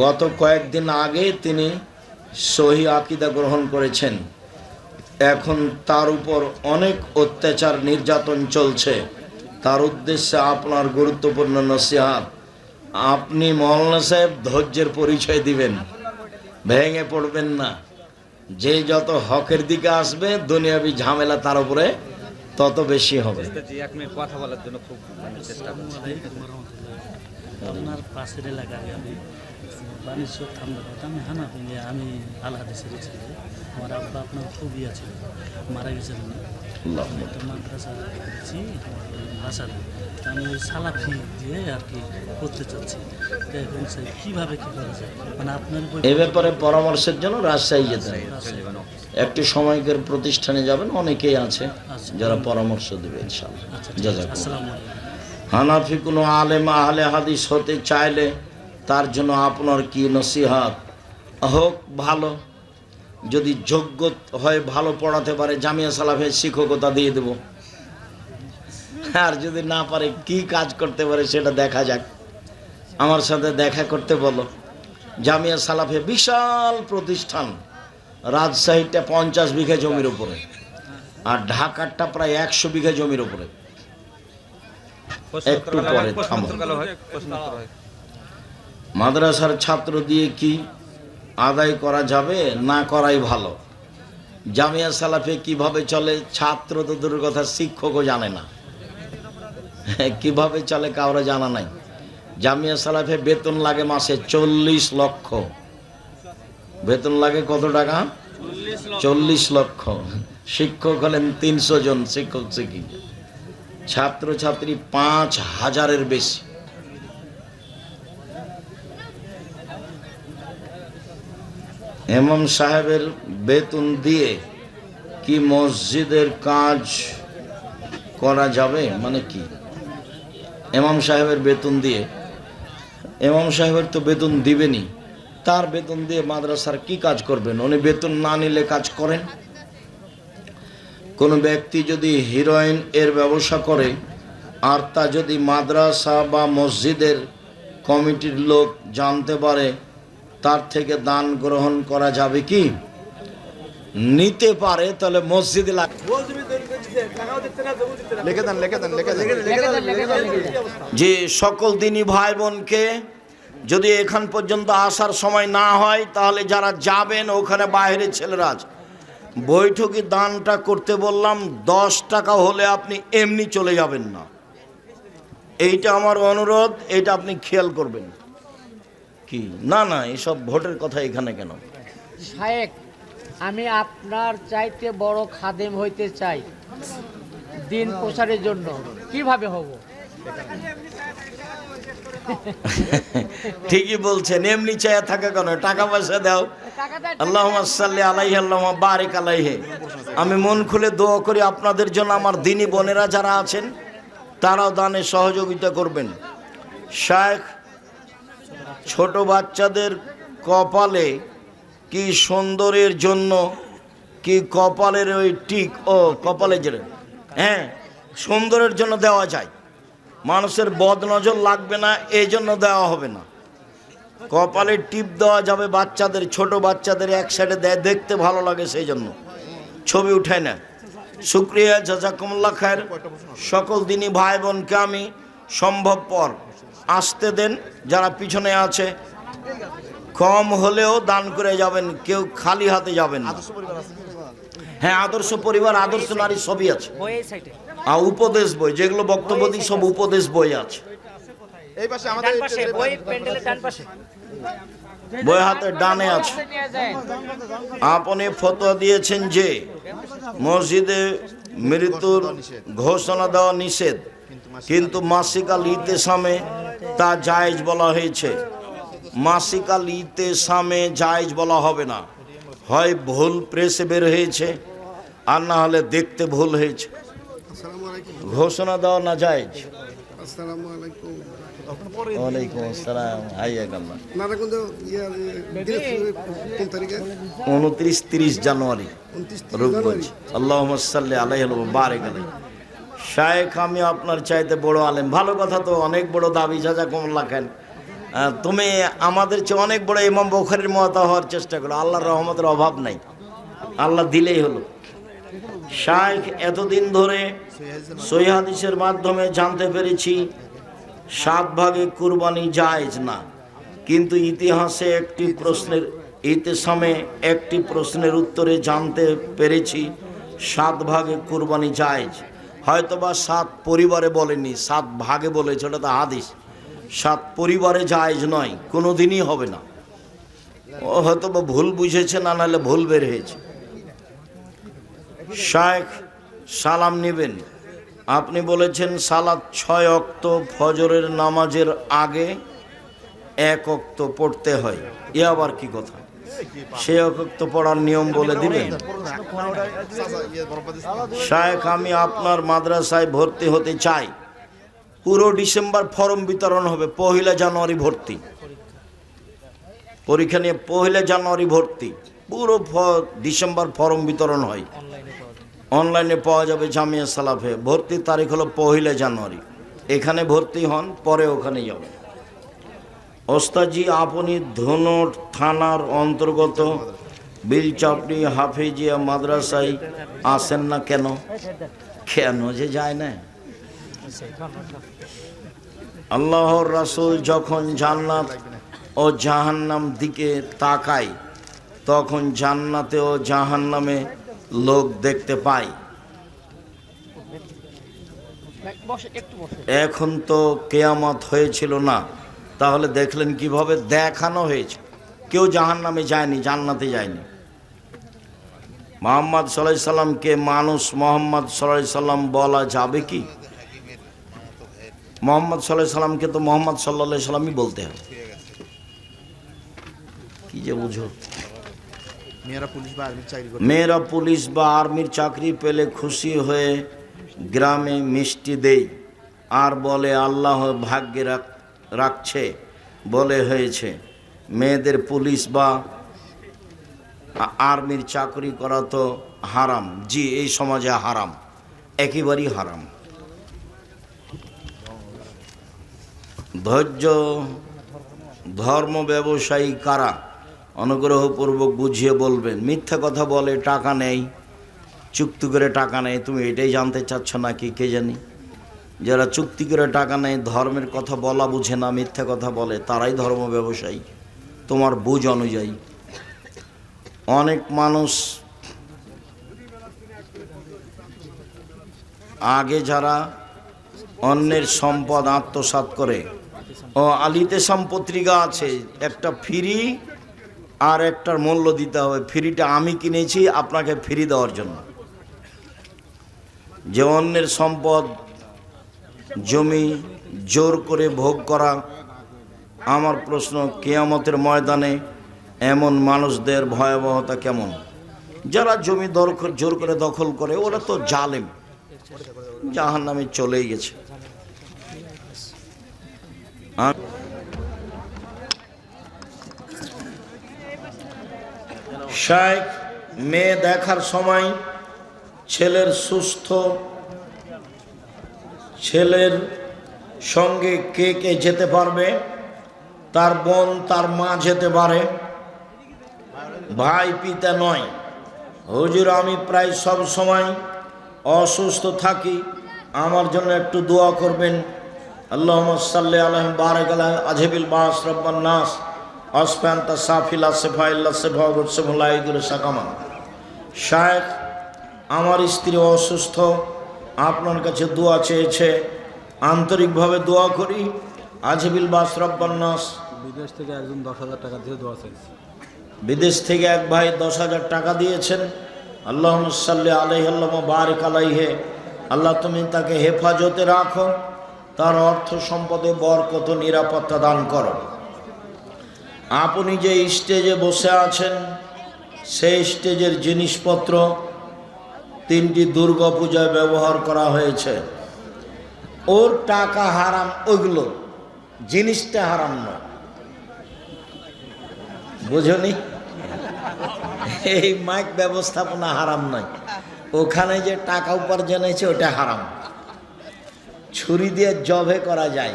Speaker 1: গত কয়েকদিন আগে তিনি সহি আকীদা গ্রহণ করেছেন। এখন তার উপর অনেক অত্যাচার নির্যাতন চলছে। তার উদ্দেশ্যে আপনার গুরুত্বপূর্ণ নসিহত। আপনি মৌলানা সাহেব ধৈর্যের পরিচয় দিবেন, ভেঙে পড়বেন না। যে যত হকের দিকে আসবে দুনিয়াবি ঝামেলা তার উপরে তত বেশি হবে।
Speaker 3: কথা বলার জন্য খুব চেষ্টা করছি।
Speaker 4: আপনার পাশের এলাকায় আমি বাণিজ্য ঠান্ডা আমি হানাফি, আমি আল হাদিসের ছেলে। আমার আব্বা আপনার খুবই আছে, মারা গেছেন উনি। একটা মাদ্রাসা করেছি ভাষাতে, আমি ওই সালাফি দিয়ে আর কি করতে চাচ্ছি। তো এখন সেই কীভাবে কী করা যায়, মানে আপনার
Speaker 1: এ ব্যাপারে পরামর্শের জন্য রাজশাহী যেতে হবে। একটি সময়কের প্রতিষ্ঠানে যাবেন, অনেকেই আছে যারা পরামর্শ দেবে ইনশাআল্লাহ। জাযাকুমুল্লাহ।
Speaker 4: আসসালামু আলাইকুম।
Speaker 1: হানাফি কোনো আলেম আহলে হাদিস হতে চাইলে তার জন্য আপনার কি নসিহত? হোক ভালো, যদি যোগ্য হয় ভালো পড়াতে পারে জামিয়া সালাফের শিক্ষকতা দিয়ে দেব। আর যদি না পারে কি কাজ করতে পারে সেটা দেখা যাক। আমার সাথে দেখা করতে বলো। জামিয়া সালাফে বিশাল প্রতিষ্ঠান, রাজশাহীটা 50 বিঘা জমির উপরে, আর ঢাকারটা প্রায় 100 বিঘা জমির উপরে। একটু পরে থামো। মাদ্রাসার ছাত্র দিয়ে কি আদায় করা যাবে? না করাই ভালো। জামিয়া সালাফে কিভাবে চলে ছাত্র তো দূরের কথা, শিক্ষকও জানে না কিভাবে চলে, কারো জানা নাই। জামিয়া সালাফে বেতন লাগে মাসে 40 লক্ষ। বেতন লাগে কত টাকা? 40 লক্ষ। শিক্ষক হলেন 300 জন শিক্ষক শিক্ষিকা, ছাত্রছাত্রী 5000-এর বেশি। ইমাম সাহেবের বেতন দিয়ে কি মসজিদের কাজ করা যাবে? মানে কি ইমাম সাহেবের বেতন দিয়ে? ইমাম সাহেবের তো বেতন দিবেনি, তার বেতন দিয়ে মাদ্রাসার কি কাজ করবেন? উনি বেতন না নিলে কাজ করেন। কোনো ব্যক্তি যদি হিরোইন এর ব্যবসা করে আর তা যদি মাদ্রাসা বা মসজিদের কমিটির লোক জানতে পারে, তার থেকে দান গ্রহণ করা যাবে কি? নিতে পারে, তাহলে মসজিদে যে সকল দিনই ভাই বোনকে যদি এখান পর্যন্ত আসার সময় না হয়, তাহলে যারা যাবেন ওখানে বাইরের ছেলেরা আছে, বৈঠকি দানটা করতে বললাম। 10 টাকা হলে আপনি এমনি চলে যাবেন না, এইটা আমার অনুরোধ, এটা আপনি খেয়াল করবেন। কি না না এসব ভোটের কথা এখানে কেন?
Speaker 5: শায়েক, আমি আপনার চাইতে বড় খাদেম হইতে চাই দিন প্রচারের জন্য, কিভাবে হব?
Speaker 1: ঠিকই বলছেন, এমনি চায়া থাকা কেন, টাকা পয়সা দাও। আল্লাহুম্মা সাল্লি আলাইহি আল্লাহুম্মা বারিক আলাইহি। আমি মন খুলে দোয়া করি আপনাদের জন্য। আমার দিনী বোনেরা যারা আছেন তারাও দানে সহযোগিতা করবেন। শায়েখ, ছোট বাচ্চাদের কপালে কি সুন্দরের জন্য কি কপালের ওই টিক, ও কপালে যেটা, হ্যাঁ সুন্দরের জন্য দেওয়া যায়, মানুষের বদনজর লাগবে না এই জন্য দেওয়া হবে না। কপালে টিপ দেওয়া যাবে বাচ্চাদের, ছোট বাচ্চাদের এক সাইডে দেয়, দেখতে ভালো লাগে সেই জন্য। ছবি উঠায় না। শুক্রিয়া, জাজাকুমুল্লাহ খায়ের। সকল দিনই ভাই বোনকে আমি সম্ভবপর আসতে দেন, যারা পিছনে আছে কম হলেও দান করে যাবেন, কেউ খালি হাতে যাবেন না। হ্যাঁ, আদর্শ পরিবার, আদর্শ নারী সবই আছে। আর উপদেশ বই, যেগুলো বক্তব্য দিই সব উপদেশ বই আছে। বই হাতে ডানে আছে। আপনি ফতোয়া দিয়েছেন যে মসজিদে মৃত্যুর ঘোষণা দেওয়া নিষেধ, কিন্তু মাসিকাল ইতেসামে তা জায়েজ বলা হয়েছে। মাসিকাল ইতেসামে জায়েজ বলা হবে না, হয় ভুল প্রেসে বের হয়েছে আর না হলে দেখতে ভুল হয়েছে। ঘোষণা দেওয়া না জায়েজ।
Speaker 6: আসসালামু আলাইকুম।
Speaker 1: ওয়ালাইকুম আসসালাম। হাইয়াকাল্লাহ।
Speaker 6: নারায়ণগঞ্জ কোন তারিখে?
Speaker 1: 29-30 জানুয়ারি
Speaker 6: 29
Speaker 1: রূপগঞ্জ। আল্লাহুম্মা সাল্লি আলাইহি ওয়া বারিক আলাইহি। শায়েখ, আমি আপনার চাইতে বড় আলেম। ভালো কথা, তো অনেক বড় দাবি, জাযাকুমুল্লাহ খান। তুমি আমাদের চেয়ে অনেক বড় ইমাম বুখারীর মতো হওয়ার চেষ্টা করো। আল্লাহর রহমতের অভাব নাই, আল্লাহ দিলেই হলো। শায়েখ, এতদিন ধরে সহিহ হাদিসের মাধ্যমে জানতে পেরেছি 7 ভাগে কুরবানি জায়েজ না, কিন্তু ইতিহাসে ইতিসামে একটি প্রশ্নের উত্তরে জানতে পেরেছি 7 ভাগে কুরবানি জায়েজ। হয়তোবা 7 পরিবারে বলেনি, 7 ভাগে বলেছে, ওটা তো হাদিস। 7 পরিবারে জায়েজ নয়, কোনোদিনই হবে না। ও হয়তোবা ভুল বুঝেছে, না নাহলে ভুল বের হয়েছে। শায়েখ, সালাম নেবেন। আপনি বলেছেন সালাত 6 ওয়াক্ত, ফজরের নামাজের আগে 1 ওয়াক্ত পড়তে হয়। এ আবার কি কথা? সে 1 ওয়াক্ত পড়ার নিয়ম বলে দিবেন? শায়েখ, আমি আপনার মাদ্রাসায় ভর্তি হতে চাই। পুরো ডিসেম্বর ফর্ম বিতরণ হবে, 1 জানুয়ারি ভর্তি। পরীক্ষা নিয়ে 1 জানুয়ারি ভর্তি, পুরো ডিসেম্বর ফর্ম বিতরণ হয়। অনলাইনে পাওয়া যাবে জামিয়া সালাফে। ভর্তির তারিখ হলো 1 জানুয়ারি। এখানে ভর্তি হন, পরে ওখানে যাবেন। ওস্তাদজি, আপনি ধনুর থানার অন্তর্গত বিলচাপড়ি হাফিজিয়া মাদ্রাসায় আসেন না কেন? কেন যে যায় না? আল্লাহর রাসূল যখন জান্নাত ও জাহান্নাম দিকে তাকায়, তখন জান্নাতে ও জাহান্নামে লোক দেখতে পাই। এখন তো কিয়ামত হয়েছিল না, তাহলে দেখলেন কিভাবে? দেখানো হয়েছে। কেউ জাহান্নামে যায়নি, জান্নাতে যায়নি। মুহাম্মদ সাল্লাল্লাহু আলাইহি সাল্লামকে মানুষ মুহাম্মদ সাল্লাল্লাহু আলাইহি সাল্লাম বলা যাবে কি? মুহাম্মদ সাল্লাল্লাহু আলাইহি সাল্লামকে তো মুহাম্মদ সাল্লাল্লাহু আলাইহি সাল্লামই বলতে হবে। কি যে বুঝো? মেয়েরা পুলিশ বা আর্মির চাকরি পেলে খুশি হয়ে গ্রামে মিষ্টি দেয় আর বলে আল্লাহ ভাগ্যে রাখছে বলে হয়েছে। মেয়েদের পুলিশ বা আর্মির চাকরি করা তো হারাম। জি, এই সমাজে হারাম, একেবারেই হারাম। ধৈর্য ধর্ম ব্যবসায়ী কারা? অনুগ্রহপূর্বক বুঝিয়ে বলবেন। মিথ্যা কথা বলে, টাকা নেই, চুক্তি করে টাকা নেই। তুমি এটাই জানতে চাচ্ছ নাকি কে জানি? যারা চুক্তি করে টাকা নেয়, ধর্মের কথা বলা বুঝে না, মিথ্যা কথা বলে, তারাই ধর্ম ব্যবসায়ী তোমার বুঝ অনুযায়ী। অনেক মানুষ আগে যারা অন্যের সম্পদ আত্মসাৎ করে, ও আলিতেসাম পত্রিকা আছে, একটা ফ্রি আর একটার মূল্য দিতে হবে। ফ্রিটা আমি কিনেছি আপনাকে ফ্রি দেওয়ার জন্য। যে অন্যের সম্পদ জমি জোর করে ভোগ করা, আমার প্রশ্ন, কিয়ামতের ময়দানে এমন মানুষদের ভয়াবহতা কেমন? যারা জমি জোর করে দখল করে, ওরা তো জালেম, জাহান্নামে চলেই গেছে। শায়েখ, মেয়ে দেখার সময় ছেলের সঙ্গে কে কে যেতে পারবে? তার বোন, তার মা যেতে পারে, ভাই পিতা নয়। হুজুর আমি প্রায় সব সময় অসুস্থ থাকি, আমার জন্য একটু দোয়া করবেন। আল্লাহুম্মা সাল্লি আলাইহি বারাক আলাইহি আজহিবিল বাস রব্বান নাস আসফান্তা সাফিলা সিফাইল্লা সিফাউর সিফাইদুর সাকামা। শায়েখ, আমার স্ত্রী অসুস্থ, আপনার কাছে দোয়া চেয়েছে, আন্তরিকভাবে দোয়া করি। আজহিবিল বাস রব্বান নাস।
Speaker 3: বিদেশ থেকে একজন 10,000 টাকা দিয়ে দোয়া চাইছে।
Speaker 1: বিদেশ থেকে এক ভাই 10,000 টাকা দিয়েছেন। আল্লাহুম্মা সাল্লি আলাইহি আল্লাহুম্মা বারিক আলাইহি। আল্লাহ তুমি তাকে হেফাজতে রাখো, তার অর্থ সম্পদে বরকত নিরাপত্তা দান করো। আপনি যে স্টেজে বসে আছেন সেই স্টেজের জিনিসপত্র 3টি দুর্গাপূজায় ব্যবহার করা হয়েছে। ওর টাকা হারাম, ওইগুলো জিনিসটা হারাম নয়, বুঝনি? এই মাইক ব্যবস্থাপনা হারাম নয়, ওখানে যে টাকা উপার্জন হয়েছে ওটা হারাম। ছুরি দিয়ে জবে করা যায়,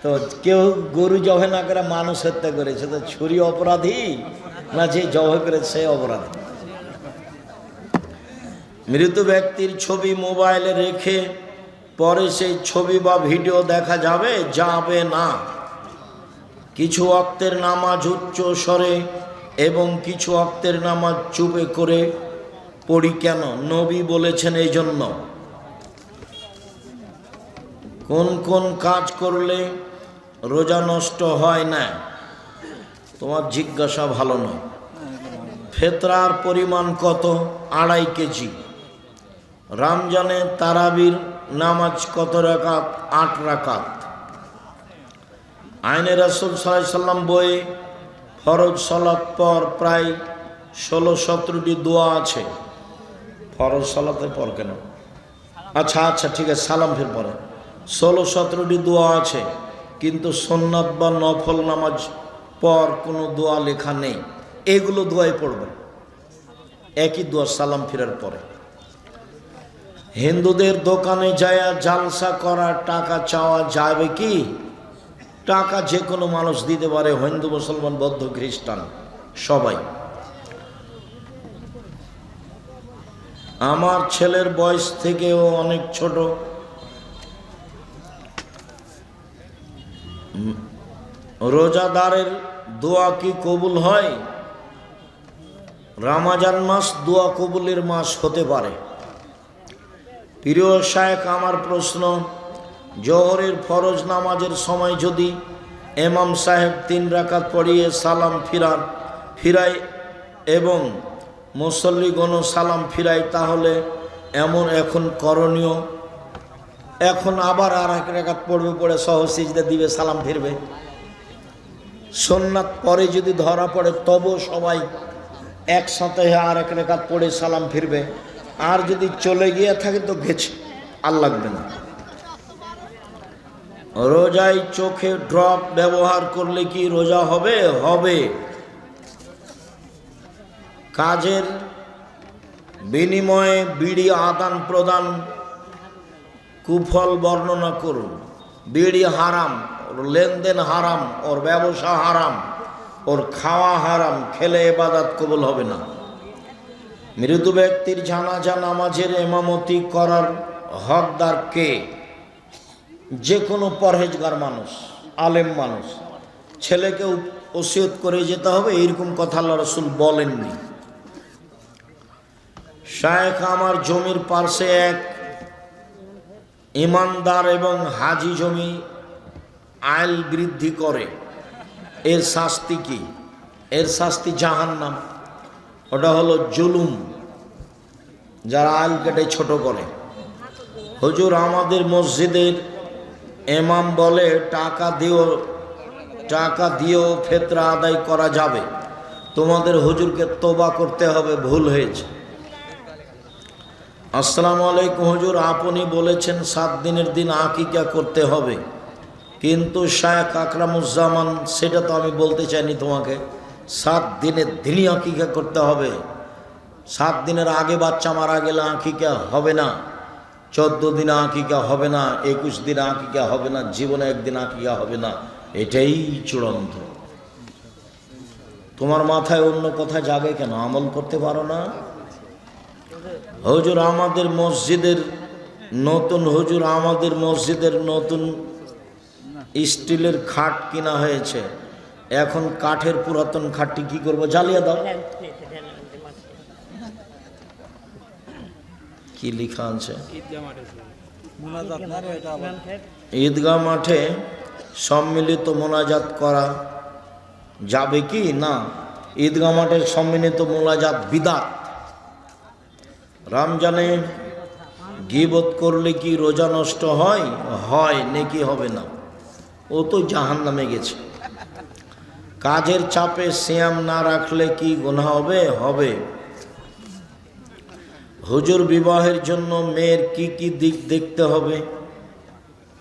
Speaker 1: তো কেউ গরু জবে না করে মানুষ হত্যা করেছে, তো ছুরি অপরাধী না যে জবে করেছে সে অপরাধী? মৃত ব্যক্তির ছবি মোবাইলে রেখে পরে সেই ছবি বা ভিডিও দেখা যাবে? যাবে না। কিছু ওয়াক্তের নামাজ উচ্চ স্বরে এবং কিছু ওয়াক্তের নামাজ চুপে করে পড়ি কেন? নবী বলেছেন এই জন্য। কোন কোন কাজ করলে রোজা নষ্ট হয় না? তোমার জিজ্ঞাসা ভালো নয়। ফেতরার পরিমাণ কত? 2.5 কেজি। রমজানে তারাবির নামাজ কত রাকাত? 8 রাকাত। আইনে রাসূল সাল্লাল্লাহু আলাইহি সাল্লাম বইয়ে ফরজ সালাত পর প্রায় 16-17টি দোয়া আছে। ফরজ সালাতের পর কেন? আচ্ছা ঠিক আছে, সালাম ফির পরে 16-17টি দোয়া আছে, কিন্তু সুন্নাত বা নফল নামাজ পর কোনো দোয়া লেখা নেই। এগুলো দোয়াই পড়বেন, একই দোয়া সালাম ফিরার পরে। হিন্দুদের দোকানে যায় জালসা করা, টাকা চাওয়া যাবে কি? টাকা যে কোনো মানুষ দিতে পারে, হিন্দু, মুসলমান, বৌদ্ধ, খ্রিস্টান সবাই। আমার ছেলের বয়স থেকেও অনেক ছোট, রোজাদারের দোয়া কি কবুল হয়? রমজান মাস দোয়া কবুলের মাস হতে পারে। প্রিয় শায়েখ, আমার প্রশ্ন, জোহরের ফরজ নামাজের সময় যদি ইমাম সাহেব 3 রাকাত পড়িয়ে সালাম ফিরায় এবং মুসল্লিগণও সালাম ফিরায়, তাহলে এখন করণীয়? এখন আবার আর 1 রাকাত পড়বে, পড়ে সহজ সিজদা দিবে, সালাম ফিরবে। সুন্নাত পরে যদি ধরা পড়ে তবু সবাই একসাথে আর 1 রাকাত পড়ে সালাম ফিরবে। আর যদি চলে গিয়ে থাকে তো গেছে, আর লাগবে না। রোজায় চোখে ড্রপ ব্যবহার করলে কি রোজা হবে? হবে। কাজের বিনিময়ে বিড়ি আদান প্রদান কুফল বর্ণনা করুন। বিড়ি হারাম, ওর লেনদেন হারাম, ওর ব্যবসা হারাম, ওর খাওয়া হারাম, খেলে ইবাদত কবুল হবে না। মৃত ব্যক্তির জানাজা নামাজের ইমামতি করার হকদার কে? যে কোনো পরহেজগার মানুষ, আলেম মানুষ। ছেলেকে ওসিয়ত করে যেতে হবে এরকম কথা আল্লাহ রাসূল বলেননি। শায়েখ, আমার জমির পাশে এক ইমানদার এবং হাজি জমি আইল বৃদ্ধি করে, এর শাস্তি কি? এর শাস্তি জাহান্নাম। ওটা হলো জুলুম, যারা আইল কেটে ছোট করে। হুজুর, আমাদের মসজিদের ইমাম বলে টাকা দিয়েও ফিতরা আদায় করা যাবে। তোমাদের হুজুরকে তওবা করতে হবে, ভুল হয়েছে। আসসালামু আলাইকুম হুজুর, আপনি বলেছেন 7 দিনের দিন আকিকা করতে হবে, কিন্তু শায়েখ আকরামুজ্জামান সেটা তো আমি বলতে চাইনি তোমাকে। 7 দিনের দিনই আকিকা করতে হবে। 7 দিনের আগে বাচ্চা মারা গেলে আকিকা হবে না, 14 দিনে আকিকা হবে না, 21 দিনে আকিকা হবে না, জীবনে একদিন আকিকা হবে না। এটাই চূড়ান্ত। তোমার মাথায় অন্য কথা জাগে কেন? আমল করতে পারো না? হুজুর আমাদের মসজিদের নতুন স্টিলের খাট কিনা হয়েছে, এখন কাঠের পুরাতন খাটটি কি করব, জ্বালিয়ে দাও। কি লেখা আছে? ঈদগাহ মাঠে সম্মিলিত মোনাজাত করা যাবে কি না? ঈদগাহ মাঠে সম্মিলিত মোনাজাত বিদআত। রমজানে গীবত করলে কি রোজা নষ্ট হয়? হয়, নেকি হবে না, ও তো জাহান্নামে গেছে। কাজের চাপে সিয়াম না রাখলে কি গুনাহ হবে? হবে। হুজুর বিবাহের জন্য মেয়ের কি কি দিক দেখতে হবে?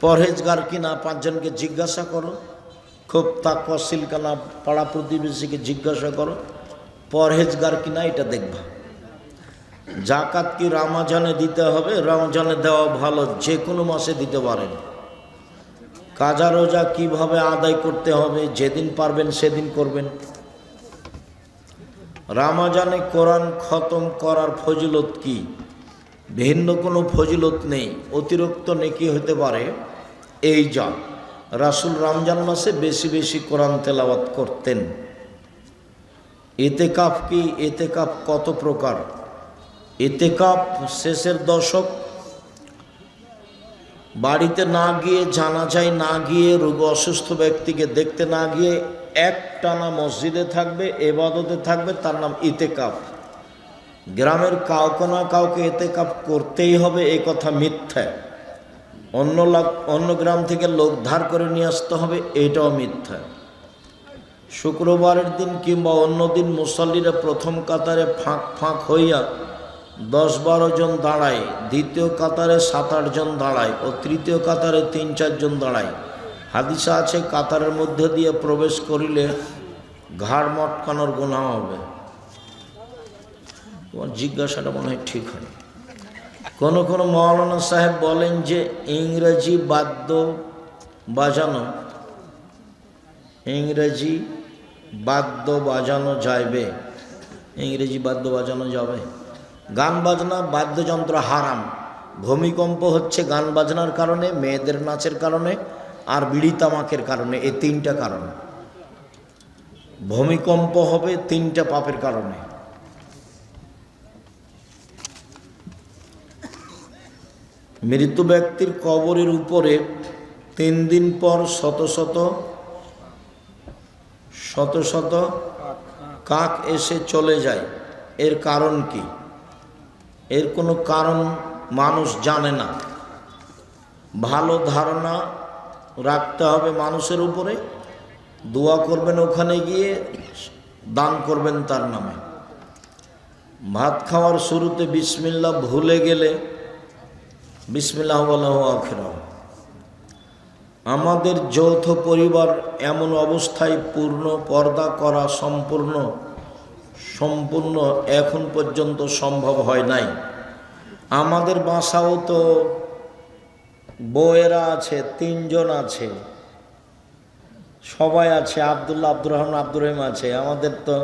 Speaker 1: পরহেজগার কিনা 5 জনকে জিজ্ঞাসা করো, খুব তাকওয়াশীল কিনা পাড়া প্রতিবেশীকে জিজ্ঞাসা করো, পরহেজগার কিনা এটা দেখবা। জাকাত কি রমজানে দিতে হবে? রমজানে দেওয়া ভালো, যে কোনো মাসে দিতে পারেন। কাজা রোজা কিভাবে আদায় করতে হবে? যেদিন পারবেন সেদিন করবেন। রমজানে কোরআন খতম করার ফজিলত কি? ভিন্ন কোনো ফজিলত নেই, অতিরিক্ত নেকি হতে পারে এই যা রাসূল রমজান মাসে বেশি বেশি কোরআন তেলাওয়াত করতেন। ইতিকাফ কি? ইতিকাফ কত প্রকার? ইতিকাফ শেষের দশক, বাড়িতে না গিয়ে, জানাজায় না গিয়ে, রোগী অসুস্থ ব্যক্তিকে দেখতে না গিয়ে একটানা মসজিদে থাকবে, ইবাদতে থাকবে, তার নাম ইতিকাফ। গ্রামের কাউকে না কাউকে ইতিকাফ করতেই হবে এই কথা মিথ্যা। অন্য গ্রাম থেকে লোক ধার করে নিয়ে আসতে হবে, এটাও মিথ্যা। শুক্রবারের দিন কিংবা অন্য দিন মুসল্লিরা প্রথম কাতারে ফাঁক হইয়া 10-12 জন দাঁড়ায়, দ্বিতীয় কাতারে 7-8 জন দাঁড়ায় ও তৃতীয় কাতারে 3-4 জন দাঁড়ায়। হাদিসে আছে কাতারের মধ্যে দিয়ে প্রবেশ করিলে ঘাড় মটকানোর গুনাহ হবে। তোমার জিজ্ঞাসাটা মনে হয় ঠিক হয়। কোন মৌলানা সাহেব বলেন যে ইংরেজি বাদ্য বাজানো যাইবে, ইংরেজি বাদ্য বাজানো যাবে। গান বাজনা বাদ্যযন্ত্র হারাম। ভূমিকম্প হচ্ছে গান বাজনার কারণে, মেয়েদের নাচের কারণে, আর বিড়ি তামাকের কারণে। এই 3টা কারণ। ভূমিকম্প হবে 3টা পাপের কারণে। মৃত ব্যক্তির কবরের উপরে 3 দিন পর শত শত কাক এসে চলে যায়। এর কারণ কি? এর কোনো কারণ মানুষ জানে না। ভালো ধারণা রাখতে হবে মানুষের উপরে, দোয়া করবেন ওখানে গিয়ে, দান করবেন তার নামে। ভাত খাওয়ার শুরুতে বিসমিল্লাহ ভুলে গেলে বিসমিল্লাহ ওয়ালাহু আখিরা। আমাদের যৌথ পরিবার এমন অবস্থায় পূর্ণ পর্দা করা সম্পূর্ণ এখন পর্যন্ত সম্ভব হয় নাই। আমাদের বাসাও তো বউয়েরা আছে, 3 জন আছে, সবাই আছে, আব্দুল্লাহ, আব্দুর রহমান, আব্দুর রহিম আছে। আমাদের তো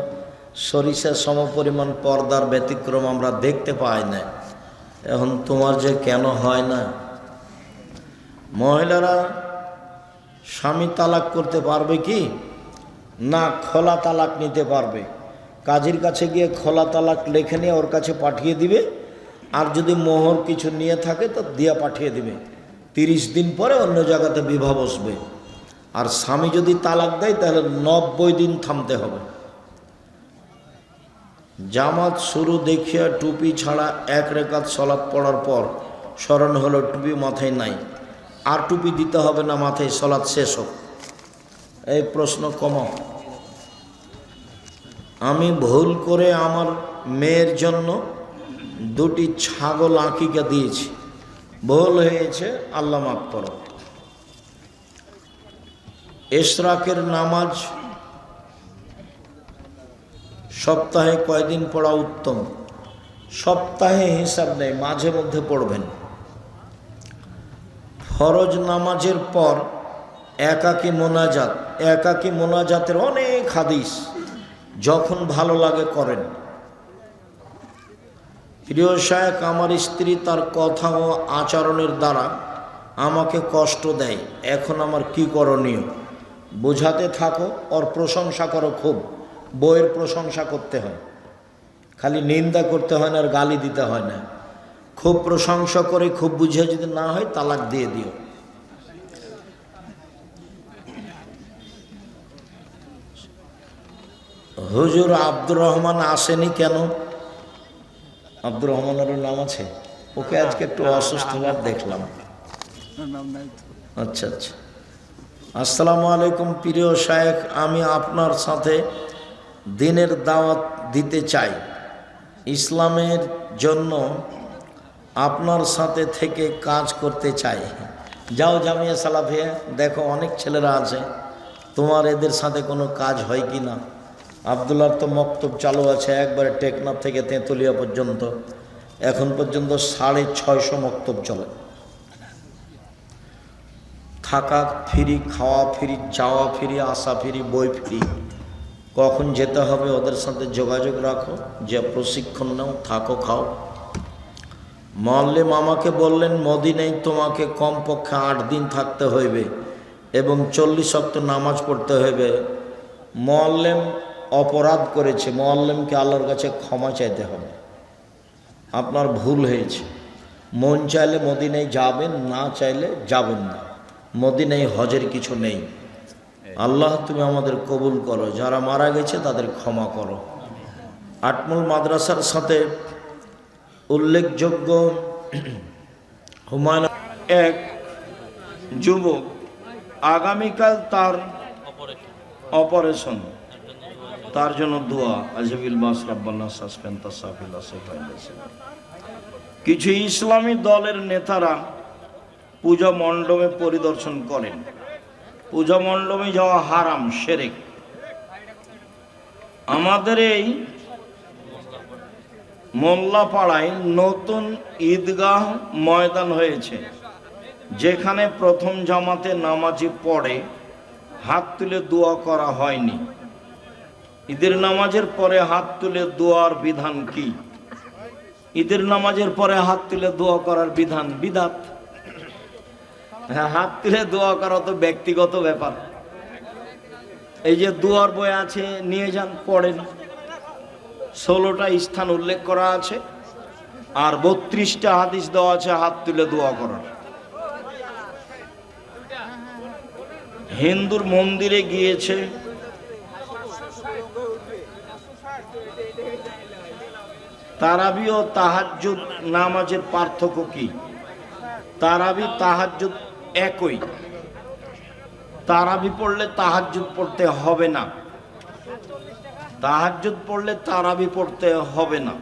Speaker 1: সরিষার সমপরিমাণ পর্দার ব্যতিক্রম আমরা দেখতে পাই না। এখন তোমার যে কেন হয় না? মহিলারা স্বামী তালাক করতে পারবে কি না? খোলা তালাক নিতে পারবে। কাজীর কাছে গিয়ে খোলা তালাক লেখে নিয়ে ওর কাছে পাঠিয়ে দিবে, আর যদি মোহর কিছু নিয়ে থাকে তো দিয়া পাঠিয়ে দিবে। 30 দিন পরে অন্য জায়গাতে বিবাহ বসবে। আর স্বামী যদি তালাক দেয় তাহলে 90 দিন থামতে হবে। জামাত শুরু দেখিয়া টুপি ছাড়া 1 রাকাত সালাত পড়ার পর স্মরণ হলো টুপি মাথায় নাই, আর টুপি দিতে হবে না মাথায়, সালাত শেষ হোক। এই প্রশ্ন কমাও। আমি ভুল করে আমার মেয়ের জন্য 2টি ছাগল আকিকা দিয়েছি, ভুল হয়েছে, আল্লাহ মাফ করো। ইশরাকের নামাজ সপ্তাহে কয়দিন পড়া উত্তম? সপ্তাহে হিসাব নেই, মাঝে মধ্যে পড়বেন। ফরজ নামাজের পর একাকী মোনাজাতের অনেক হাদিস, যখন ভালো লাগে করেন। প্রিয় শায়েখ, আমার স্ত্রী তার কথা ও আচরণের দ্বারা আমাকে কষ্ট দেয়, এখন আমার কি করণীয়? বোঝাতে থাকো, ওর প্রশংসা করো খুব। বইয়ের প্রশংসা করতে হয়, খালি নিন্দা করতে হয় না, আর গালি দিতে হয় না। খুব প্রশংসা করে খুব বুঝে যদি না হয় তালাক দিয়ে দিও। হুজুর আব্দুর রহমান আসেনি কেন? আব্দুর রহমানেরও নাম আছে? ওকে আজকে একটু অসুস্থ ভাব দেখলাম। আচ্ছা আচ্ছা। আসসালামু আলাইকুম প্রিয় শায়েখ, আমি আপনার সাথে দিনের দাওয়াত দিতে চাই। ইসলামের জন্য আপনার সাথে থেকে কাজ করতে চাই। যাও জামিয়া সালাফিয়া, দেখো অনেক ছেলেরা আছে, তোমার এদের সাথে কোনো কাজ হয় কি না। আবদুল্লাহর তো মক্তব চালু আছে, একবারে টেকনাফ থেকে তেঁতুলিয়া পর্যন্ত, এখন পর্যন্ত 650 মক্তব চলে। থাকা ফ্রি, খাওয়া ফ্রি, যাওয়া ফ্রি, আসা ফ্রি, বই ফ্রি। কখন যেতে হবে ওদের সাথে যোগাযোগ রাখো, যে প্রশিক্ষণ নাও, থাকো, খাও। মোয়াল্লিম আমাকে বললেন মদিনায় তোমাকে কমপক্ষে 8 দিন থাকতে হইবে এবং 40 ওয়াক্ত নামাজ পড়তে হইবে। মোয়াল্লিম অপরাধ করেছে, মোয়াল্লিমকে আল্লাহর কাছে ক্ষমা চাইতে হবে। আপনার ভুল হয়েছে। মন চাইলে মদিনায় যাবেন, না চাইলে যাবেন না। মদিনায় হজের কিছু নেই। আল্লাহ তুমি আমাদের কবুল করো, যারা মারা গেছে তাদের ক্ষমা করো। আটমুল মাদ্রাসার সাথে উল্লেখযোগ্য হুমায়ুন এক যুবক, আগামীকাল তার অপারেশন, তার জন্য দোয়া। আজবিল বাস রাব্বানা সাসপেন তাসাফিল আসে। কিছু ইসলামী দলের নেতারা পূজা মণ্ডপে পরিদর্শন করেন। পূজা মণ্ডপে যাওয়া হারাম, শিরক। আমাদের এই মোল্লাপাড়ায় নতুন ঈদগাহ ময়দান হয়েছে, যেখানে প্রথম জামাতে নামাজি পড়ে হাত তুলে দোয়া করা হয়নি। ঈদের নামাজের পরে হাত তুলে দোয়ার বিধান কি? ঈদের নামাজের পরে হাত তুলে দোয়া করার বিধান বিদাত। হ্যাঁ, হাত তুলে দোয়া করা তো ব্যক্তিগত ব্যাপার। এই যে দোয়ার বই আছে, নিয়ে যান, পড়েন। 16টা স্থান উল্লেখ করা আছে আর 32টা হাদিস দেওয়া আছে হাত তুলে দোয়া করার। হিন্দুর মন্দিরে গিয়েছে, তারাবি ও তাহাজ্জুদ নামাজের পার্থক্য কি? তারাবি তাহাজ্জুদ একই। তারাবি পড়লে তাহাজ্জুদ পড়তে হবে না, তাহাজ্জুদ পড়লে তারাবি পড়তে হবে না।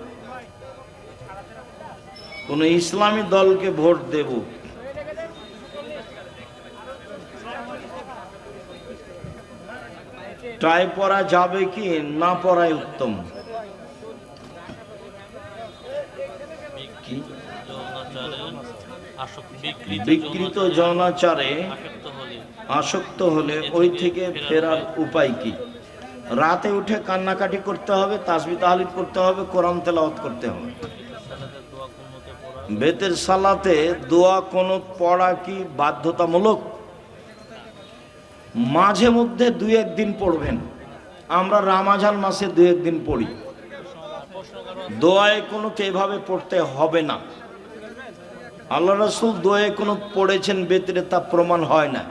Speaker 1: কোন ইসলামী দলকে ভোট দেব? টাই পরা যাবে কি না পরাই উত্তম? বিকৃত যৌনাচারে আসক্ত হলে ওই থেকে ফেরার উপায় কি? রাতে উঠে কান্নাকাটি করতে হবে, তাসবিহ তাহলিল করতে হবে, কোরআন তেলাওয়াত করতে হবে। বেতের সালাতে দোয়া কুনুত পড়া কি বাধ্যতামূলক? মাঝে মধ্যে 2-1 দিন পড়বেন। আমরা রমজান মাসে 2-1 দিন পড়ি। দোয়ায়ে কুনুত এভাবে পড়তে হবে না। আল্লাহ রাসূল দোয়ায়ে কুনুত পড়েছেন বেতরে, তা প্রমাণ হয় না,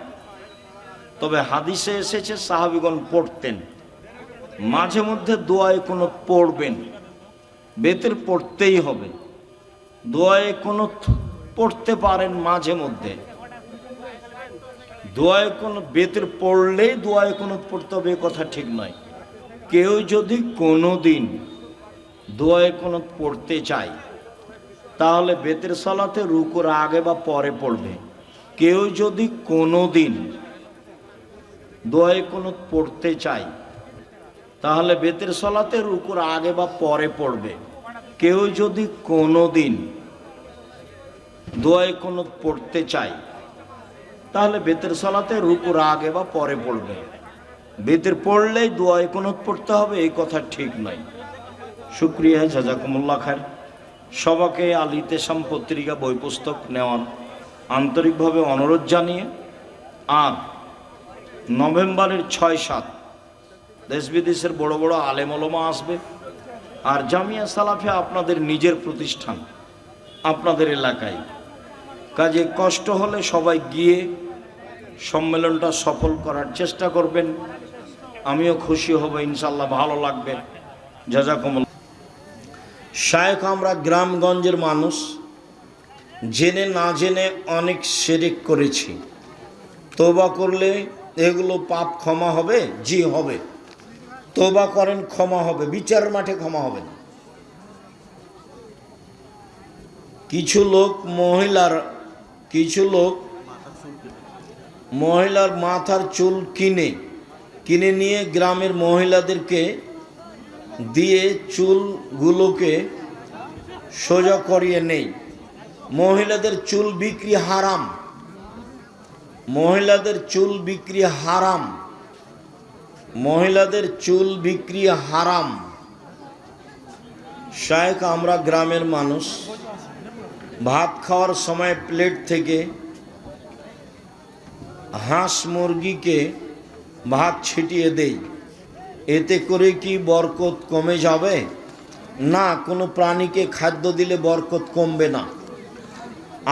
Speaker 1: তবে হাদিসে এসেছে সাহাবীগণ পড়তেন। মাঝে মধ্যে দোয়ায়ে কুনুত পড়বেন, বেতের পড়তেই হবে। দোয়ায়ে কুনুত পড়তে পারেন মাঝে মধ্যে। দোয়ায়ে কুনুত বেতের পড়লেই দোয়ায়ে কুনুত পড়তে হবে এ কথা ঠিক নয়। কেউ যদি কোনোদিন দোয়ায়ে কুনুত পড়তে চায় তাহলে বেতের সালাতে রুকুর আগে বা পরে পড়বে। কেউ যদি কোনোদিন দোয়ায়ে কুনুত পড়তে চায় তাহলে বেতের সালাতে রুকুর আগে বা পরে পড়বে। কেউ যদি কোনোদিন দোয়ায়ে কুনুত পড়তে চায় তাহলে বেতের সালাতে রুকুর আগে বা পরে পড়বে। বেতের পড়লেই দোয়ায়ে কুনুত পড়তে হবে এই কথা ঠিক নয়। শুকরিয়া, জাযাকুমুল্লাহ খায়র। সবাকে আল ইতেসাম পত্রিকা বই পুস্তক নেওয়ার আন্তরিকভাবে অনুরোধ জানিয়ে, আর নভেম্বরের 6-7 দেশ বিদেশের বড় বড় আলেম ওলামা আসবে। আর জামিয়া সালাফিয়া আপনাদের নিজের প্রতিষ্ঠান, আপনাদের এলাকায়, কাজে কষ্ট হলে সবাই গিয়ে সম্মেলনটা সফল করার চেষ্টা করবেন। আমিও খুশি হব, ইনশাল্লাহ ভালো লাগবে। জাযাকুমুল্লাহ। শায়েখ, আমরা গ্রামগঞ্জের মানুষ, জেনে না জেনে অনেক শিরক করেছি। তওবা করলে এগুলো পাপ ক্ষমা হবে? জি হবে। তওবা করেন, ক্ষমা হবে, বিচারের মাঠে ক্ষমা হবে না। কিছু লোক মহিলার মাথার চুল কিনে নিয়ে গ্রামের মহিলাদেরকে দিয়ে চুলগুলোকে সোজা করিয়ে নেই। মহিলাদের চুল বিক্রি হারাম, মহিলাদের চুল বিক্রি হারাম, মহিলাদের চুল বিক্রি হারাম। শায়েখ, আমরা গ্রামের মানুষ, ভাত খাওয়ার সময় প্লেট থেকে হাঁস মুরগিকে ভাত ছিটিয়ে দেই, এতে করে কি বরকত কমে যাবে? না, কোনো প্রাণীকে খাদ্য দিলে বরকত কমবে না।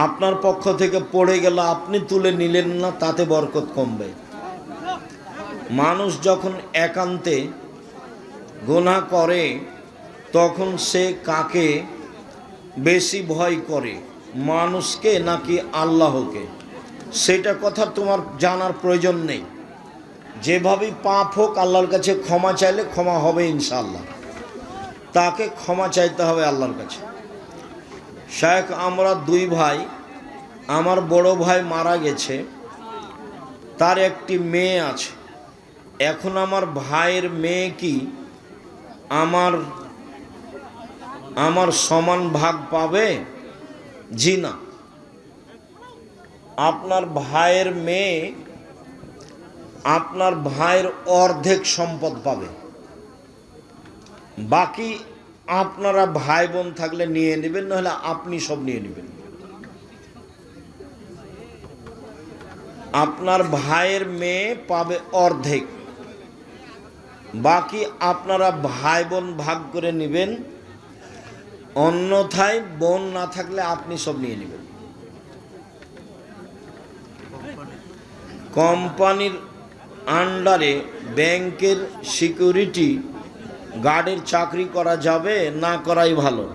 Speaker 1: আপনার পক্ষ থেকে পড়ে গেল, আপনি তুলে নিলেন না, তাতে বরকত কমবে। মানুষ যখন একান্তে গুনাহ করে তখন সে কাকে বেশি ভয় করে, মানুষকে নাকি আল্লাহকে? সেটা কথা তোমার জানার প্রয়োজন নেই। যেভাবেই পাপ হোক, আল্লাহর কাছে ক্ষমা চাইলে ক্ষমা হবে ইনশাআল্লাহ। তাকে ক্ষমা চাইতে হবে আল্লাহর কাছে। শায়েখ, আমরা 2 ভাই, আমার বড় ভাই মারা গেছে, তার একটি মেয়ে আছে। এখন আমার ভাইয়ের মেয়ে কি আমার সমান ভাগ পাবে? জি না। আপনার ভাইয়ের মেয়ে আপনার ভাইয়ের অর্ধেক সম্পদ পাবে, বাকি আপনারা ভাই বোন থাকলে নিয়ে নেবেন, নাহলে আপনি সব নিয়ে নেবেন। আপনার ভাইয়ের মেয়ে পাবে অর্ধেক, বাকি আপনারা ভাই বোন ভাগ করে নেবেন। অন্যথায় বোন না থাকলে আপনি সব নিয়ে নেবেন। কোম্পানির আন্ডারে ব্যাংকের সিকিউরিটি গার্ডের চাকরি করা যাবে না করাই ভালো?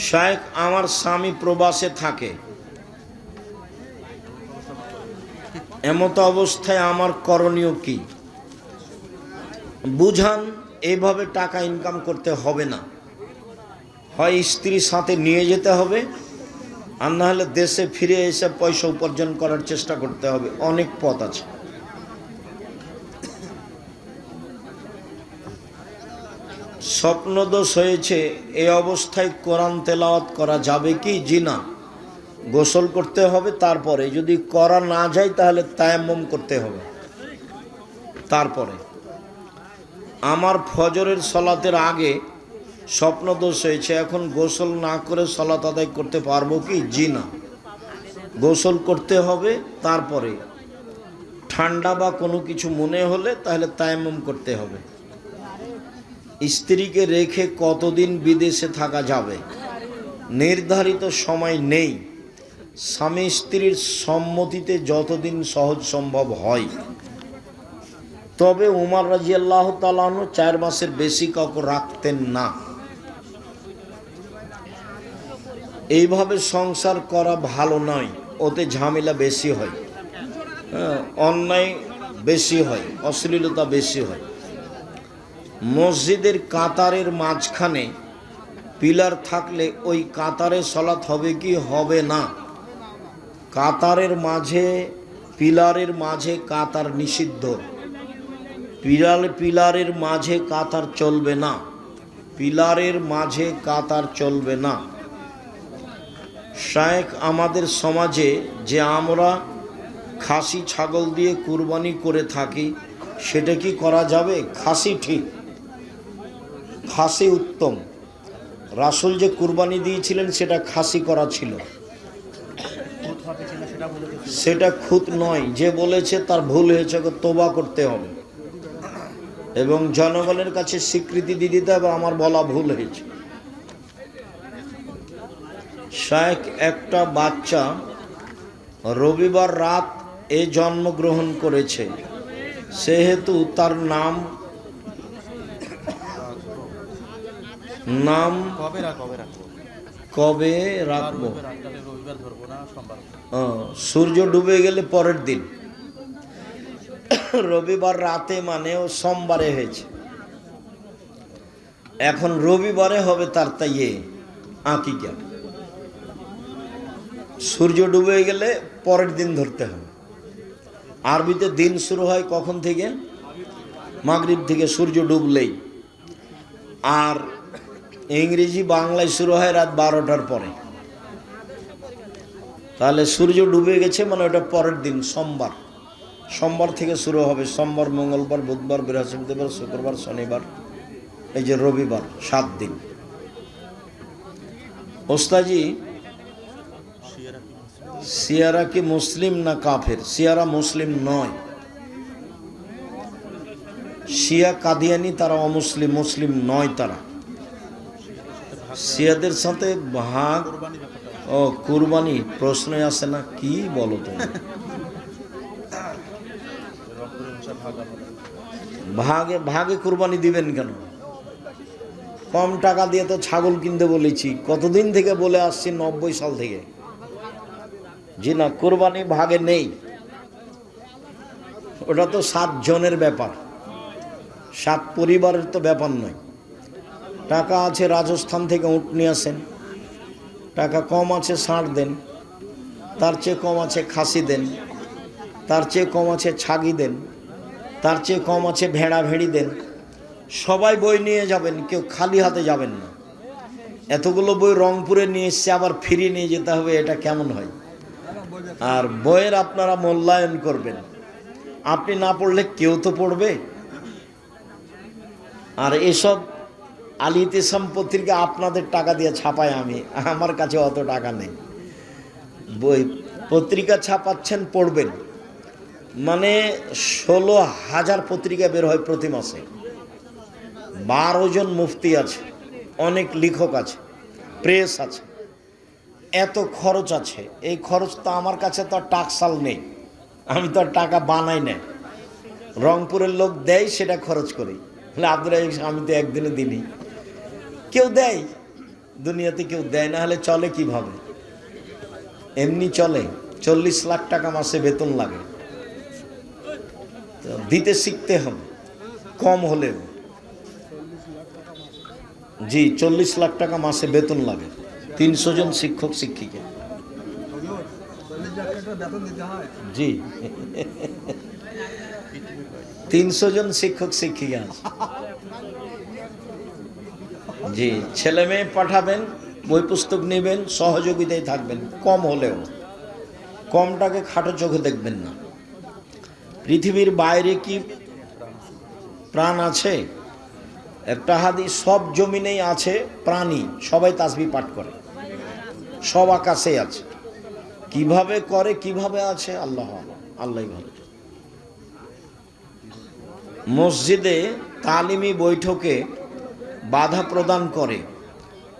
Speaker 1: শায়েখ, আমার স্বামী প্রবাসে থাকে, এমত অবস্থায় আমার করণীয় কি? বুঝান, এইভাবে টাকা ইনকাম করতে হবে না। হয় স্ত্রীর সাথে নিয়ে যেতে হবে, আর না হলে দেশে ফিরে এসে পয়সা উপার্জন করার চেষ্টা করতে হবে। অনেক পথ আছে। স্বপ্নদোষ হয়েছে, এই অবস্থায় কোরআন তেলাওয়াত করা যাবে কি? জি না। গোসল করতে হবে, তারপরে যদি করা না যায় তাহলে তায়াম্মুম করতে হবে। তারপরে আমার ফজরের সলাতের আগে স্বপ্নদোষ হয়েছে, এখন গোসল না করে সলাত আদায় করতে পারবো কি? জি না। গোসল করতে হবে, তারপরে ঠান্ডা বা কোনো কিছু মনে হলে তাহলে তায়াম্মুম করতে হবে। স্ত্রীকে রেখে কতদিন বিদেশে থাকা যাবে? নির্ধারিত সময় নেই। স্বামী স্ত্রীর সম্মতিতে যতদিন সহজ সম্ভব হয়। তবে উমর রাদিয়াল্লাহু তাআলা আনহু 4 মাসের বেশি কাউকে রাখতেন না। এইভাবে সংসার করা ভালো নয়, ওতে ঝামেলা বেশি হয়, অন্যায় বেশি হয়, অশ্লীলতা বেশি হয়। মসজিদের কাতারের মাঝখানে পিলার থাকলে ওই কাতারে সলাত হবে কি হবে না? কাতারের মাঝে, পিলারের মাঝে কাতার নিষিদ্ধ। পিলারের মাঝে কাতার চলবে না, পিলারের মাঝে কাতার চলবে না। শায়েখ, আমাদের সমাজে যে আমরা খাসি ছাগল দিয়ে কুরবানি করে থাকি, সেটা কি করা যাবে? খাসি ঠিক, খাসি উত্তম। রাসূল যে কুরবানি দিয়েছিলেন সেটা খাসি করা ছিল, সেটা খুঁত নয়। যে বলেছে তার ভুল হয়েছে, ওকে তওবা করতে হবে এবং জনগণের কাছে স্বীকৃতি দিয়ে দিতে হবে আমার বলা ভুল হয়েছে। শায়েখ, একটা বাচ্চা রবিবার রাত এ জন্মগ্রহণ করেছে, সেহেতু তার নাম কবে রাখবো? সূর্য ডুবে গেলে পরের দিন। রবিবার রাতে মানে ও সোমবারে হয়েছে, এখন রবিবারে হবে তার তাইয়ে আকিকা। সূর্য ডুবে গেলে পরের দিন ধরতে হবে। আরবিতে দিন শুরু হয় কখন থেকে? মাগরিব থেকে, সূর্য ডুবলেই। আর ইংরেজি বাংলায় শুরু হয় রাত 12টার পরে। তাহলে সূর্য ডুবে গেছে মানে ওটা পরের দিন, সোমবার। সোমবার থেকে শুরু হবে, সোমবার, মঙ্গলবার, বুধবার, বৃহস্পতিবার, শুক্রবার, শনিবার, এই যে রবিবার, 7 দিন। ওস্তাজি, শিয়ারা কি মুসলিম না কাফের? শিয়ারা মুসলিম নয়। শিয়া কাদিয়ানি তারা অমুসলিম, মুসলিম নয় তারা। শিয়াদের সাথে ভাগ ও কুরবানি প্রশ্নে আসে না, কি বলো তুমি? ভাগে ভাগে কুরবানি দিবেন কেন? কম টাকা দিয়ে তো ছাগল কিনতে বলেছি, কতদিন থেকে বলে আসছি, 90 সাল থেকে। জি না, কুরবানি ভাগে নেই। ওটা তো 7 জনের ব্যাপার, 7 পরিবারের তো ব্যাপার নয়। টাকা আছে রাজস্থান থেকে উট নিয়ে আসেন, টাকা কম আছে ষাঁড় দেন, তার চেয়ে কম আছে খাসি দেন, তার চেয়ে কম আছে ছাগি দেন, তার চেয়ে কম আছে ভেড়া ভেড়ি দেন। সবাই বই নিয়ে যাবেন, কেউ খালি হাতে যাবেন না। এতগুলো বই রংপুরে নিয়ে এসছে, আবার ফিরিয়ে নিয়ে যেতে হবে, এটা কেমন হয়? আর বইয়ের আপনারা মূল্যায়ন করবেন, আপনি না পড়লে কেউ তো পড়বে। আর এসব আল ইতিসাম পত্রিকা আপনাদের টাকা দিয়ে ছাপায় আমি, আমার কাছে অত টাকা নেই। বই পত্রিকা ছাপাচ্ছেন, পড়বেন। মানে 16,000 পত্রিকা বের হয় প্রতি মাসে, 12 জন মুফতি আছে, অনেক লেখক আছে, প্রেস আছে, এত খরচ আছে। এই খরচ তো আমার কাছে তো আর টাকসাল নেই, আমি তো আর টাকা বানাই না। রংপুরের লোক দেয়, সেটা খরচ করি। আব্দুল রাজ্জাক, আমি তো একদিনে দিনই। কেউ দেয়, দুনিয়াতে কেউ দেয় না, হলে চলে কিভাবে? এমনি চলে। 40 লাখ টাকা মাসে বেতন লাগে, দিতে শিখতে হবে, কম হলেও। জি, 40 লাখ টাকা মাসে বেতন লাগে, 300 জন শিক্ষক শিক্ষিকা। জি, 300 জন শিক্ষক শিক্ষিকা আছে। জি, ছেলে মেয়ে পাঠাবেন, বই পুস্তক নেবেন, সহযোগিতায় থাকবেন, কম হলেও। কমটাকে খাটো চোখে দেখবেন না। পৃথিবীর বাইরে কি প্রাণ আছে? একটা হাদিস, সব জমিনেই আছে প্রাণী, সবাই তাসবিহ পাঠ করে, সব আকাশে আছে। কিভাবে করে, কিভাবে আছে, আল্লাহ আল্লাহ ভালো। মসজিদে তালিমি বৈঠকে বাধা প্রদান করে,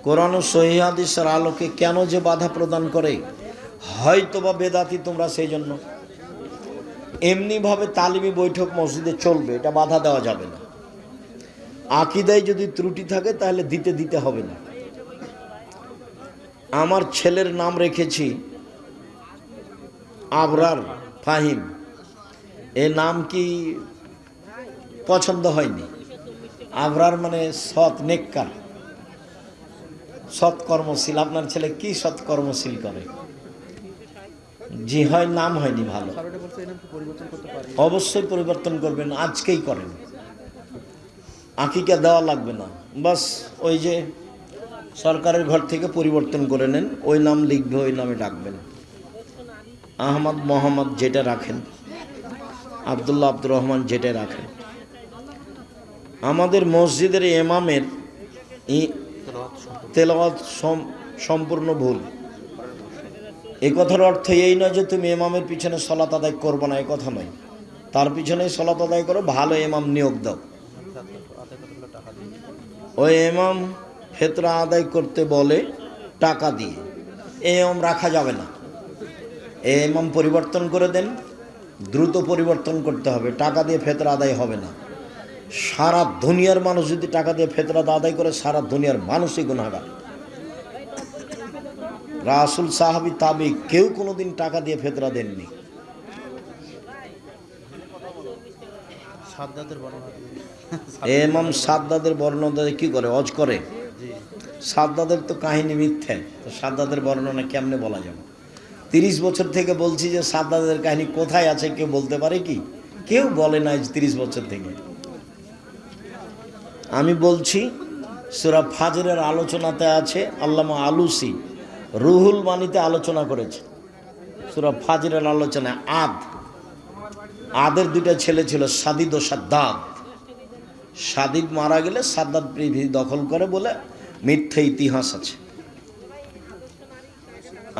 Speaker 1: কোরআন ও সহিহ হাদিসের আলোকে কেন যে বাধা প্রদান করে? হয়তোবা বেদাতি তোমরা, সেই জন্য। এমনিভাবে তালিমি বৈঠক মসজিদে চলবে, এটা বাধা দেওয়া যাবে না। আকীদায় যদি ত্রুটি থাকে তাহলে দিতে হবে না। আমার ছেলের নাম রেখেছি আবরার ফাহিম, এ নাম কি পছন্দ হয়নি? আবরার মানে সৎ, নেককার, সৎকর্মশীল। আপনার ছেলে কি সৎকর্মশীল করে? জি হয়, নাম হয়নি ভালো। অবশ্যই পরিবর্তন করবেন, আজকেই করেন। আকিকা দেওয়া লাগবে না, বাস ওই যে সরকারের ঘর থেকে পরিবর্তন করে নেন, ওই নাম লিখবে, ওই নামে ডাকবেন। আহমদ, মোহাম্মদ যেটা রাখেন, আব্দুল্লাহ, আব্দুর রহমান যেটা রাখেন। আমাদের মসজিদের ইমামের তেলাওয়াত সম্পূর্ণ ভুল। এই কথার অর্থ এই নয় যে তুমি ইমামের পিছনে সালাত আদায় করবে না, এই কথা নয়। তার পিছনেই সালাত আদায় করো, ভালো ইমাম নিয়োগ দাও। ওই ইমাম ফিতরা আদায় করতে বলে টাকা দিয়ে, এই ইমাম রাখা যাবে না। এই ইমাম পরিবর্তন করে দেন, দ্রুত পরিবর্তন করতে হবে। টাকা দিয়ে ফিতরা আদায় হবে না। সারা দুনিয়ার মানুষ যদি টাকা দিয়ে ফিতরা আদায় করে, সারা দুনিয়ার মানুষই গুনাহগার। রাসূল, সাহাবী, তাবী কেউ কোনোদিন টাকা দিয়ে ফিতরা দেননি। ইমাম সাদ্দাদের বর্ণনা কি করে? অজ করে। সাদ্দাদের তো কাহিনী মিথ্যে, তো সাদ্দাদের বর্ণনা কেমনে বলা যাবে? 30 বছর থেকে বলছি যে সাদ্দাদের কাহিনী কোথায় আছে, কেউ বলতে পারে কি? কেউ বলে না 30 বছর থেকে। আমি বলছি সূরা ফাজরের আলোচনাতে আছে, আল্লামা আলুসি রুহুল বাণীতে আলোচনা করেছে। সূরা ফাজরের আলোচনায় আদের 2টা ছেলে ছিল, সাদিদ ও সাদ্দাদ। সাদিদ মারা গেলে সাদ্দাদ পৃথিবী দখল করে বলে মিথ্যে ইতিহাস আছে।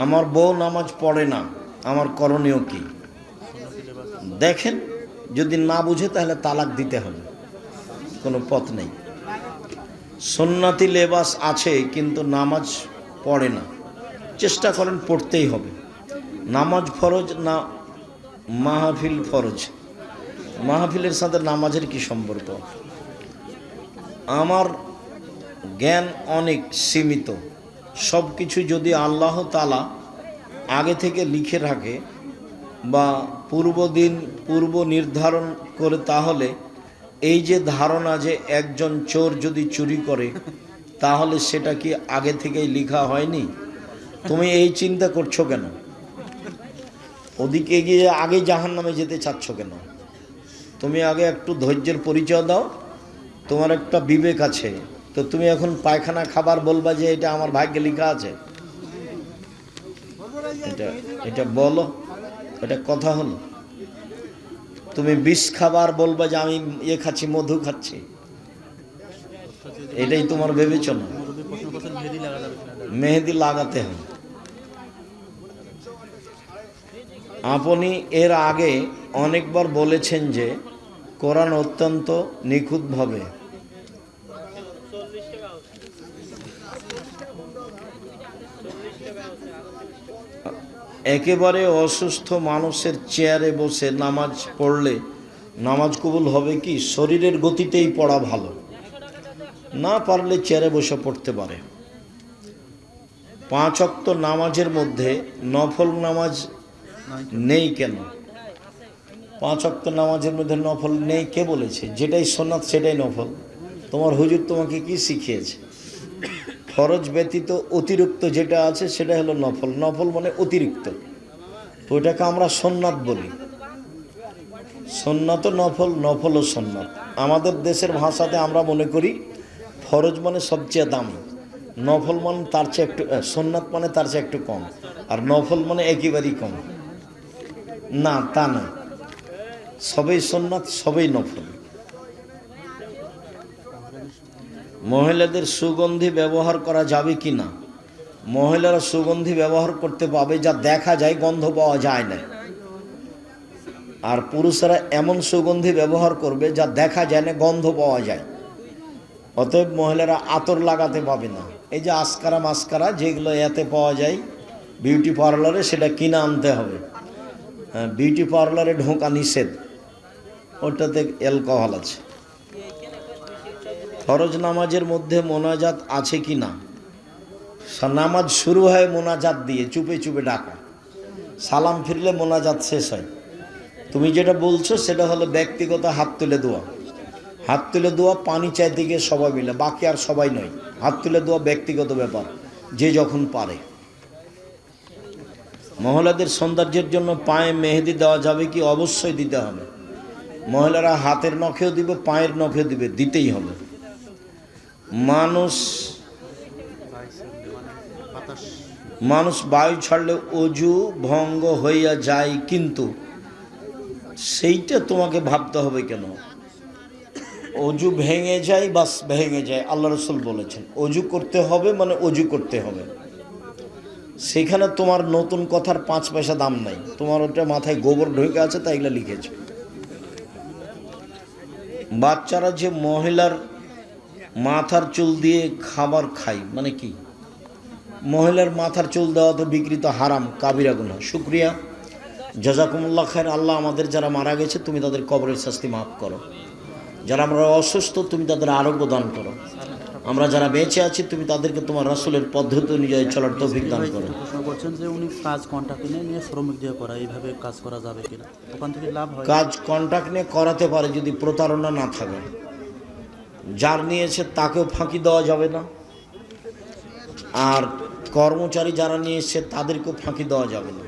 Speaker 1: আমার বউ নামাজ পড়ে না, আমার করণীয় কি? দেখেন, যদি না বুঝে তাহলে তালাক দিতে হবে, কোনো পথ নেই। সুন্নতি লেবাস আছে কিন্তু নামাজ পড়ে না, চেষ্টা করেন পড়তেই হবে। নামাজ ফরজ না মাহফিল ফরজ? মাহফিলের সাথে নামাজের কি সম্পর্ক? আমার জ্ঞান অনেক সীমিত। সব কিছু যদি আল্লাহ তাআলা আগে থেকে লিখে রাখে বা পূর্ব নির্ধারণ করে, তাহলে এই যে ধারণা যে একজন চোর যদি চুরি করে, তাহলে সেটা কি আগে থেকেই লেখা হয়নি? তুমি এই চিন্তা করছো কেন? ওদিকে গিয়ে আগে জাহান্নামে যেতে চাচ্ছ কেন? তুমি আগে একটু ধৈর্যের পরিচয় দাও। তোমার একটা বিবেক আছে, তো তুমি এখন পায়খানা খাবার বলবা যে এটা আমার ভাগ্যে লেখা আছে? এটা বলো, এটা কথা হলো? তুমি বিষ খাবার বলবা যে আমি খাচ্ছি, মধু খাচ্ছি, এটাই তোমার বিবেচনা? মেহেদি লাগাতে হবে। আপনি এর আগে অনেকবার বলেছেন যে কোরআন অত্যন্ত নিখুঁতভাবে একেবারে অসুস্থ মানুষের চেয়ারে বসে নামাজ পড়লে নামাজ কবুল হবে কি? শরীরের গতিতেই পড়া ভালো, না পারলে চেয়ারে বসে পড়তে পারে। 5 ওয়াক্ত নামাজের মধ্যে নফল নামাজ নেই কেন? 5 ওয়াক্ত নামাজের মধ্যে নফল নেই কে বলেছে? যেটাই সুন্নাত সেটাই নফল। তোমার হুজুর তোমাকে কি শিখিয়েছে? ফরজ ব্যতীত অতিরিক্ত যেটা আছে সেটা হলো নফল। নফল মানে অতিরিক্ত, তো ওটাকে আমরা সুন্নাত বলি। সুন্নাত নফল, নফল ও সুন্নাত। আমাদের দেশের ভাষাতে আমরা মনে করি ফরজ মানে সবচেয়ে দামি, নফল মানে তার চেয়ে একটু, সুন্নাত মানে তার চেয়ে একটু কম, আর নফল মানে একেবারেই কম। না, তা না, সবই সুন্নাত, সবই নফল। মহিলাদের সুগন্ধি ব্যবহার করা যাবে কি না? মহিলারা সুগন্ধি ব্যবহার করতে পাবে যা দেখা যায়, গন্ধ পাওয়া যায় না। আর পুরুষেরা এমন সুগন্ধি ব্যবহার করবে যা দেখা যায় না, গন্ধ পাওয়া যায়। অতএব মহিলারা আতর লাগাতে পাবে না। এই যে আসকারা মাস্কারা যেগুলো এতে পাওয়া যায় বিউটি পার্লারে, সেটা কিনে আনতে হবে। হ্যাঁ, বিউটি পার্লারে ঢোকা নিষেধ, ওটাতে অ্যালকোহল আছে। ফরজ নামাজের মধ্যে মোনাজাত আছে কি না? নামাজ শুরু হয় মোনাজাত দিয়ে, চুপে চুপে ডাকা। সালাম ফিরলে মোনাজাত শেষ হয়। তুমি যেটা বলছো সেটা হলো ব্যক্তিগত হাত তুলে দোয়া। হাত তুলে দোয়া পানি চাইতে গিয়ে সবাই মিলে, বাকি আর সবাই নয়। হাত তুলে দোয়া ব্যক্তিগত ব্যাপার, যে যখন পারে। মহিলাদের সৌন্দর্যের জন্য পায়ে মেহেদি দেওয়া যাবে কি? অবশ্যই দিতে হবে। মহিলারা হাতের নখেও দিবে, পায়ের নখেও দিবে, দিতেই হবে। মানুষ বায়ু ছাড়লে অজু ভঙ্গ হইয়া যায়, কিন্তু সেইটা তোমাকে ভাবতে হবে কেন? অজু ভেঙে যায়, বাস ভেঙে যায়, আল্লাহ রসুল বলেছেন অজু করতে হবে মানে অজু করতে হবে। সেখানে তোমার নতুন কথার 5 পয়সা দাম নাই, তোমার ওটা মাথায় গোবর ঢুকে আছে তাই এগুলো লিখেছে। বাচ্চারা যে মহিলার মাথার চুল দিয়ে খাবার খায় মানে কি? মহিলার মাথার চুল দেওয়া তো বিকৃত হারাম, কাবিরা গুনাহ। শুকরিয়া, জাযাকুমুল্লাহ খায়ের। আল্লাহ আমাদের যারা মারা গেছে তুমি তাদের কবরের শাস্তি মাফ করো, যারা আমরা অসুস্থ তুমি তাদের আরোগ্য দান করো, আমরা যারা বেঁচে আছি তুমি তাদেরকে তোমার রাসূলের পদ্ধতি অনুযায়ী চলার তৌফিক দান করো।
Speaker 7: প্রশ্ন করছেন যে উনি কাজ কন্ট্রাক্ট নিয়ে শ্রমিক দিয়ে করা, এইভাবে কাজ করা যাবে কিনা, ওখান থেকে লাভ হয়?
Speaker 1: কাজ কন্ট্রাক্ট নিয়ে করাতে পারে যদি প্রতারণা না থাকে। যার নিয়েছে তাকেও ফাঁকি দেওয়া যাবে না, আর কর্মচারী যারা নিয়ে এসছে তাদেরকেও ফাঁকি দেওয়া যাবে না।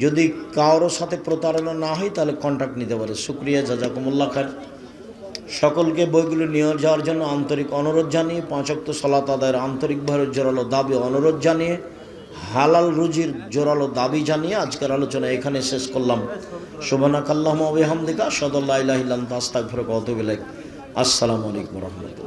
Speaker 1: যদি কারোর সাথে প্রতারণা না হয় তাহলে কন্ট্রাক্ট নিতে পারে। শুকরিয়া, জাযাকুমুল্লাহ খায়ের। সকলকে বইগুলো নিয়ে যাওয়ার জন্য আন্তরিক অনুরোধ জানিয়ে, 5 ওয়াক্ত সালাত আদায়ের আন্তরিকভাবে জোরালো দাবি অনুরোধ জানিয়ে, হালাল রুজির জোরালো দাবি জানিয়ে আজকের আলোচনা এখানে শেষ করলাম। সুবহানাকাল্লাহুম্মা ওয়া বিহামদিকা আশহাদু আল্লা ইলাহা ইল্লা আনতা আস্তাগফিরুকা ওয়া আতুবু ইলাইক। আসসালামু আলাইকুম ওয়া রাহমাতুল্লাহ।